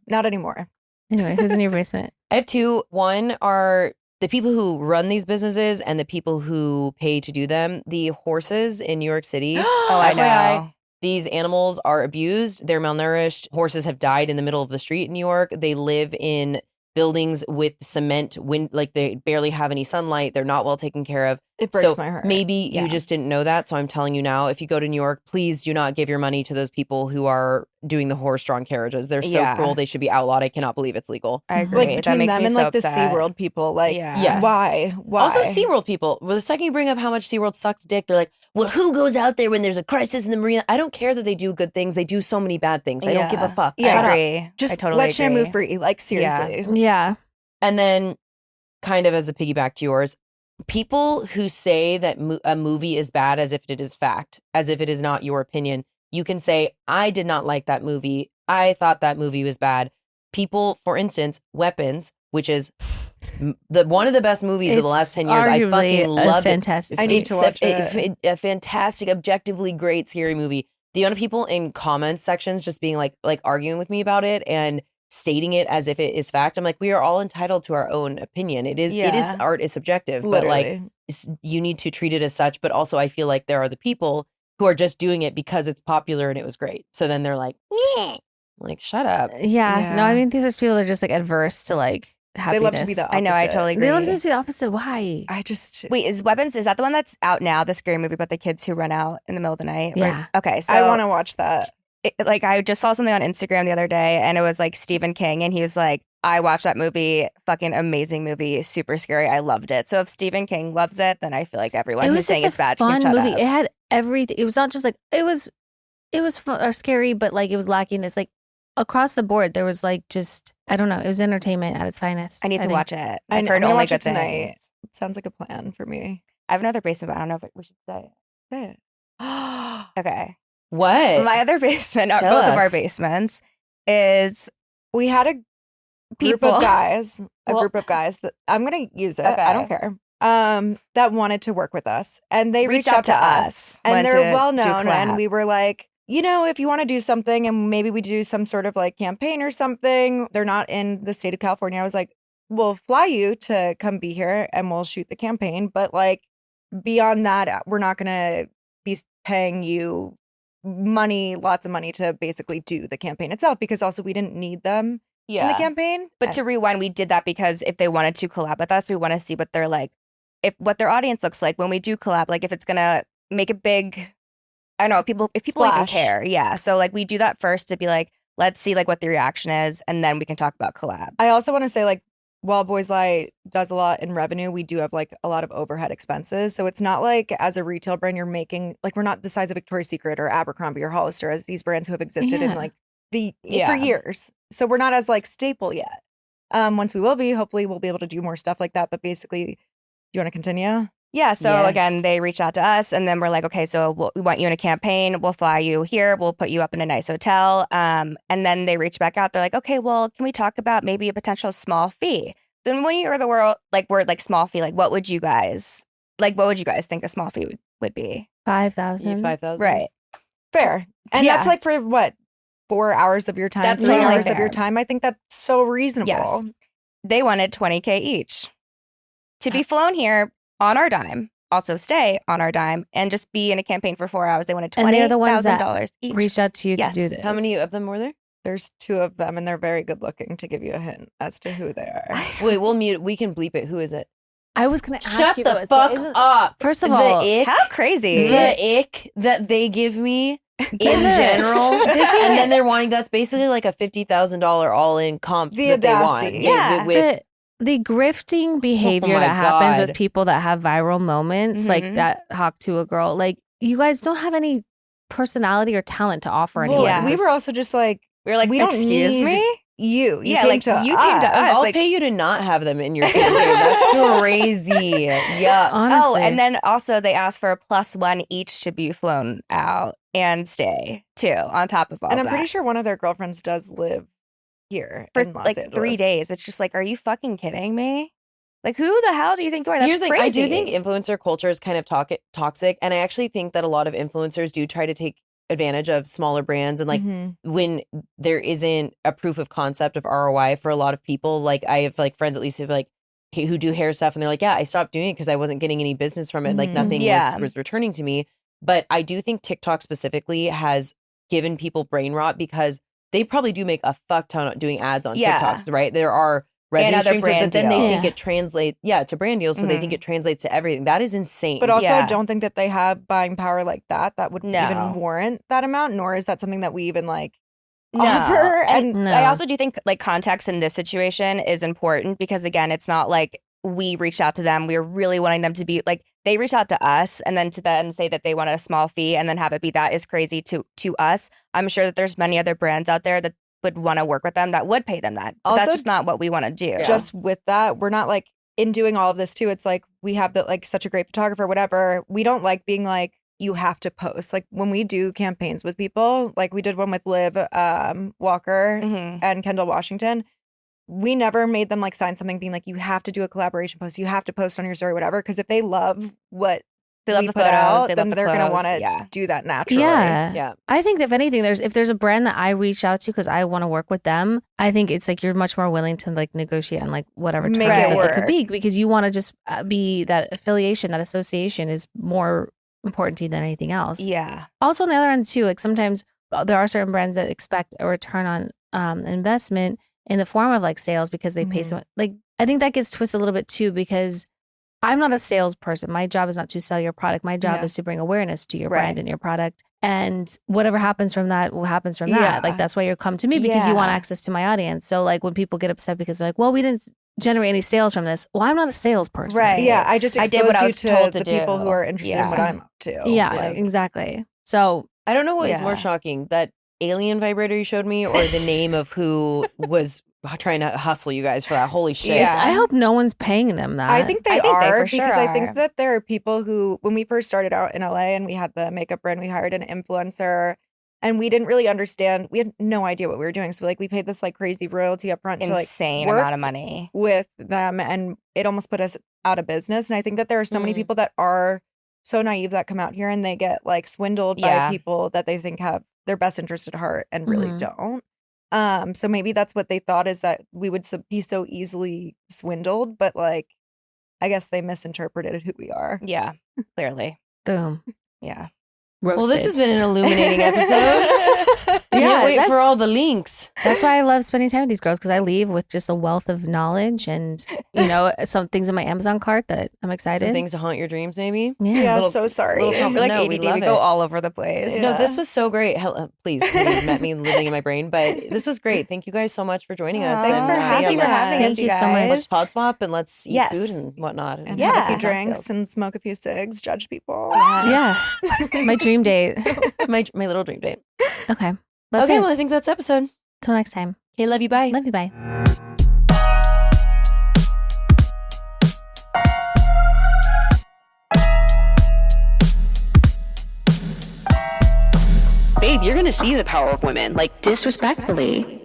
C: not anymore.
B: Anyway, who's in your basement?
A: I have two. One are the people who run these businesses and the people who pay to do them. The horses in New York City.
E: Oh, I
A: FYI,
E: know.
A: these animals are abused. They're malnourished. Horses have died in the middle of the street in New York. They live in buildings with cement, like they barely have any sunlight. They're not well taken care of.
C: It breaks
A: So
C: my heart.
A: maybe you just didn't know that. So I'm telling you now, if you go to New York, please do not give your money to those people who are doing the horse-drawn carriages. They're so cruel. They should be outlawed. I cannot believe it's legal.
E: I agree.
C: Like
E: that
C: between
E: makes
C: them
E: me
C: and
E: so
C: like the
E: upset.
C: SeaWorld people, like
A: Yes.
C: why?
A: Also, SeaWorld people, well, the second you bring up how much SeaWorld sucks dick, they're like, well, who goes out there when there's a crisis in the marina? I don't care that they do good things. They do so many bad things. I don't give a fuck.
C: Yeah,
A: Shut
E: I
A: up.
E: agree.
C: Just
E: I totally
C: let
E: agree.
C: Shamu free. Like seriously.
B: Yeah.
A: And then, kind of as a piggyback to yours, people who say that a movie is bad as if it is fact, as if it is not your opinion, you can say, I did not like that movie. I thought that movie was bad. People, for instance, Weapons, which is one of the best movies of the last 10 years. I fucking love it.
B: Fantastic.
C: I need to watch it.
A: A fantastic, objectively great, scary movie. The amount of people in comments sections just being like arguing with me about it and stating it as if it is fact. I'm like, we are all entitled to our own opinion. It is art is subjective, but like you need to treat it as such. But also I feel like there are the people who are just doing it because it's popular and it was great. So then they're like, yeah. Like, shut up.
B: Yeah. No, I mean, there's people that are just like adverse to like happiness.
C: They love to be the opposite.
E: I know, I totally agree.
B: They love to be the opposite. Why?
C: I just
E: Wait, is that the one that's out now? The scary movie about the kids who run out in the middle of the night?
B: Yeah.
E: Right? Okay, so
C: I want to watch that.
E: Like I just saw something on Instagram the other day and it was like Stephen King and he was like, I watched that movie, fucking amazing movie, super scary. I loved it. So if Stephen King loves it, then I feel like everyone who's saying it's bad
B: fun
E: can shut
B: movie.
E: up.
B: It had everything. It was not just like it was fun or scary, but like it was lacking this like across the board. There was like just I don't know. It was entertainment at its finest.
E: I need to
B: think.
E: watch it.
C: I'm
E: I've heard
C: gonna
E: only
C: watch
E: good
C: it tonight.
E: things.
C: It sounds like a plan for me.
E: I have another basement, but I don't know if we should say it.
C: Say it.
E: Okay.
A: What?
E: My other basement,
A: Tell
E: both of our
A: us.
E: basements, is
C: We had a group
E: people.
C: of guys,
E: Well-
C: group of guys that I'm gonna use it.
E: Okay.
C: I don't care. That wanted to work with us, and they reached
E: Reached
C: out to us, and
E: wanted
C: they're
E: to
C: well
E: do
C: known. And
E: collab.
C: we were like, you know, if you want to do something, and maybe we do some sort of like campaign or something. They're not in the state of California. I was like, we'll fly you to come be here, and we'll shoot the campaign. But like beyond that, we're not gonna be paying you money, lots of money to basically do the campaign itself, because also we didn't need them in the campaign.
E: But to rewind, we did that because if they wanted to collab with us, we want to see what they're like, what their audience looks like when we do collab. Like if it's gonna make a big, I don't know, if people even
C: Splash.
E: care. Yeah. So like we do that first to be like, let's see like what the reaction is, and then we can talk about collab.
C: I also want to say, like, while Boys Lie does a lot in revenue, we do have like a lot of overhead expenses. So it's not like as a retail brand, you're making like we're not the size of Victoria's Secret or Abercrombie or Hollister as these brands who have existed in
B: Yeah.
C: like for
E: Yeah.
C: years. So we're not as like staple yet. Once we will be, hopefully we'll be able to do more stuff like that. But basically, do you want to continue?
E: Yeah. So
A: Yes.
E: again, they reached out to us, and then we're like, okay, so we want you in a campaign. We'll fly you here. We'll put you up in a nice hotel. And then they reach back out. They're like, okay, well, can we talk about maybe a potential small fee? So when you hear the word like small fee, like what would you guys think a small fee would be?
B: 5,000.
A: 5,000.
E: Right.
C: Fair. And
E: Yeah.
C: that's like for what? 4 hours of your time,
E: That's
C: 3
E: totally
C: hours of your
E: fair.
C: time. I think that's so reasonable.
E: Yes. They wanted $20K each to be flown here on our dime, also stay on our dime, and just be in a campaign for 4 hours. They wanted
B: And they're the ones that
E: $20,000 each.
B: Reached out to you
E: Yes.
B: to do this.
A: How many of them were there?
C: There's 2 of them, and they're very good looking. To give you a hint as to who they are.
A: Wait, we'll mute. We can bleep it. Who is it?
B: I was gonna ask
A: Shut
B: you
A: the
B: though,
A: fuck
B: isn't-
A: up.
B: First of all,
A: the ick,
E: How crazy.
A: the ick that they give me in general, and then they're wanting. That's basically like a $50,000 all-in comp
C: The
A: that they want.
C: audacity.
E: Yeah.
B: the grifting behavior
A: my
B: that happens
A: God.
B: with people that have viral moments, like
E: Mhm.
B: that hawk to a girl, like you guys don't have any personality or talent to offer
C: Well,
B: anyone.
E: Yeah.
C: we were also just like,
E: We were like,
C: we don't
E: excuse
C: need
E: me?
C: you.
E: Yeah,
C: came
E: like,
C: to
E: you came to us.
A: I'll
E: like-
A: pay you to not have them in your campaign. That's crazy. Yeah.
B: Honestly.
E: Oh, and then also they asked for a +1 each to be flown out and stay too, on top of all
C: And I'm
E: that.
C: pretty sure one of their girlfriends does live here
E: for
C: in Los
E: like
C: Angeles.
E: 3 days. It's just like, are you fucking kidding me? Like, who the hell do you think you are? That's
A: Here's the thing.
E: crazy.
A: I do think influencer culture is kind of toxic, and I actually think that a lot of influencers do try to take advantage of smaller brands, and like
C: Mhm.
A: when there isn't a proof of concept of ROI for a lot of people. Like I have like friends at least who do hair stuff, and they're like, yeah, I stopped doing it because I wasn't getting any business from it. Like
C: Mhm.
A: nothing
E: Yeah.
A: was returning to me. But I do think TikTok specifically has given people brain rot because they probably do make a fuck ton doing ads on
E: Yeah.
A: TikTok, right? There are revenue
E: other
A: streams,
E: brand
A: but then they think
B: deals.
A: it translates, to brand deals. So they think
E: Mhm.
A: it translates to everything. That is insane.
C: But also, I
E: Yeah.
C: don't think that they have buying power like that would
E: No.
C: even warrant that amount, nor is that something that we even like
E: No.
C: offer.
E: And
C: And
B: No.
E: I also do think like context in this situation is important because again, it's not like we reached out to them. We were really wanting them to be like, they reached out to us and then to then say that they wanted a small fee and then have it be that is crazy to us. I'm sure that there's many other brands out there that would want to work with them that would pay them that. But
C: Also,
E: that's just not what we want to do.
C: just with that, we're not like in doing all of this too. It's like we have like such a great photographer, whatever. We don't like being like, you have to post. Like when we do campaigns with people, like we did one with Liv Walker
E: Mhm.
C: and Kendall Washington. We never made them like sign something being like, you have to do a collaboration post. You have to post on your story, whatever. Because if they love what
E: They love
C: we
E: the
C: put
E: photos.
C: out,
E: They
C: then
E: love the
C: they're going to
E: clothes.
C: want to
E: Yeah.
C: do that naturally.
B: Yeah.
A: yeah.
B: I think if anything, if there's a brand that I reach out to because I want to work with them, I think it's like you're much more willing to like negotiate on like whatever terms
C: Make
E: it
B: that they could
C: work.
B: be because you want to just be that affiliation, that association is more important to you than anything else.
E: Yeah.
B: Also, on the other end too, like sometimes there are certain brands that expect a return on investment in the form of like sales because they pay
C: Mhm.
B: someone. Like I think that gets twisted a little bit too because I'm not a salesperson. My job is not to sell your product. My job
C: Yeah.
B: is to bring awareness to your
E: Right.
B: brand and your product. And whatever happens from that will happens from
C: Yeah.
B: that. Like that's why you come to me because you want
E: Yeah.
B: access to my audience. So like when people get upset because they're like, well, we didn't generate any sales from this. Well, I'm not a salesperson.
E: Right.
C: Yeah, I just
E: I
C: exposed
E: did what I
C: you
E: was
C: to
E: told to
C: the people
E: do.
C: who are interested in what
E: Yeah.
C: I'm up to.
B: Yeah,
C: Like,
B: exactly. So
A: I don't know what is more
E: Yeah.
A: shocking, that alien vibrator you showed me or the name of who was trying to hustle you guys for that. Holy shit.
E: Yeah.
B: I hope no one's paying them that.
C: I think they
E: I think they
C: are
E: for
C: because
E: sure
C: I
E: are.
C: think that there are people who, when we first started out in LA and we had the makeup brand, we hired an influencer and we didn't really understand. We had no idea what we were doing. So like we paid this like crazy royalty up front to like
E: Insane
C: work
E: amount of money.
C: with them, and it almost put us out of business. And I think that there are so many
A: Mm.
C: people that are so naive that come out here and they get like swindled
E: Yeah.
C: by people that they think have their best interest at heart and really
B: Mhm.
C: don't. So maybe that's what they thought, is that we would be so easily swindled, but like I guess they misinterpreted who we are.
E: Yeah. Clearly.
B: boom.
E: Yeah.
A: Well, this has
B: Roasted.
A: been an illuminating episode.
B: Yeah,
A: Wait for
B: that's-
A: all the links.
B: That's why I love spending time with these girls because I leave with just a wealth of knowledge and some things in my Amazon cart that I'm excited.
A: Some things to haunt your dreams, maybe.
C: Yeah,
A: Little-
C: so sorry.
A: little pump-
E: We're like
A: No, we
E: ADD.
A: love
E: We go
A: it.
E: all over the place.
C: Yeah.
A: No, this was so great. Please, you met me living in my brain, but this was great. Thank you guys so much for joining us.
C: Thanks for having
A: let's-
C: us.
B: Thank you so much.
A: Let's pod swap and let's eat
E: Yes.
A: food and whatnot.
C: And
E: Yeah.
C: have a few
A: cocktails.
C: drinks and smoke a few cigs, judge people.
B: Yeah. My dream date.
A: my little dream date.
B: Okay. That's
A: Okay,
B: it.
A: well, I think that's episode.
B: Till next time.
A: Okay, love you. Bye.
B: Love you. Bye.
H: Babe, you're gonna see the power of women. Like,
D: Disrespectfully.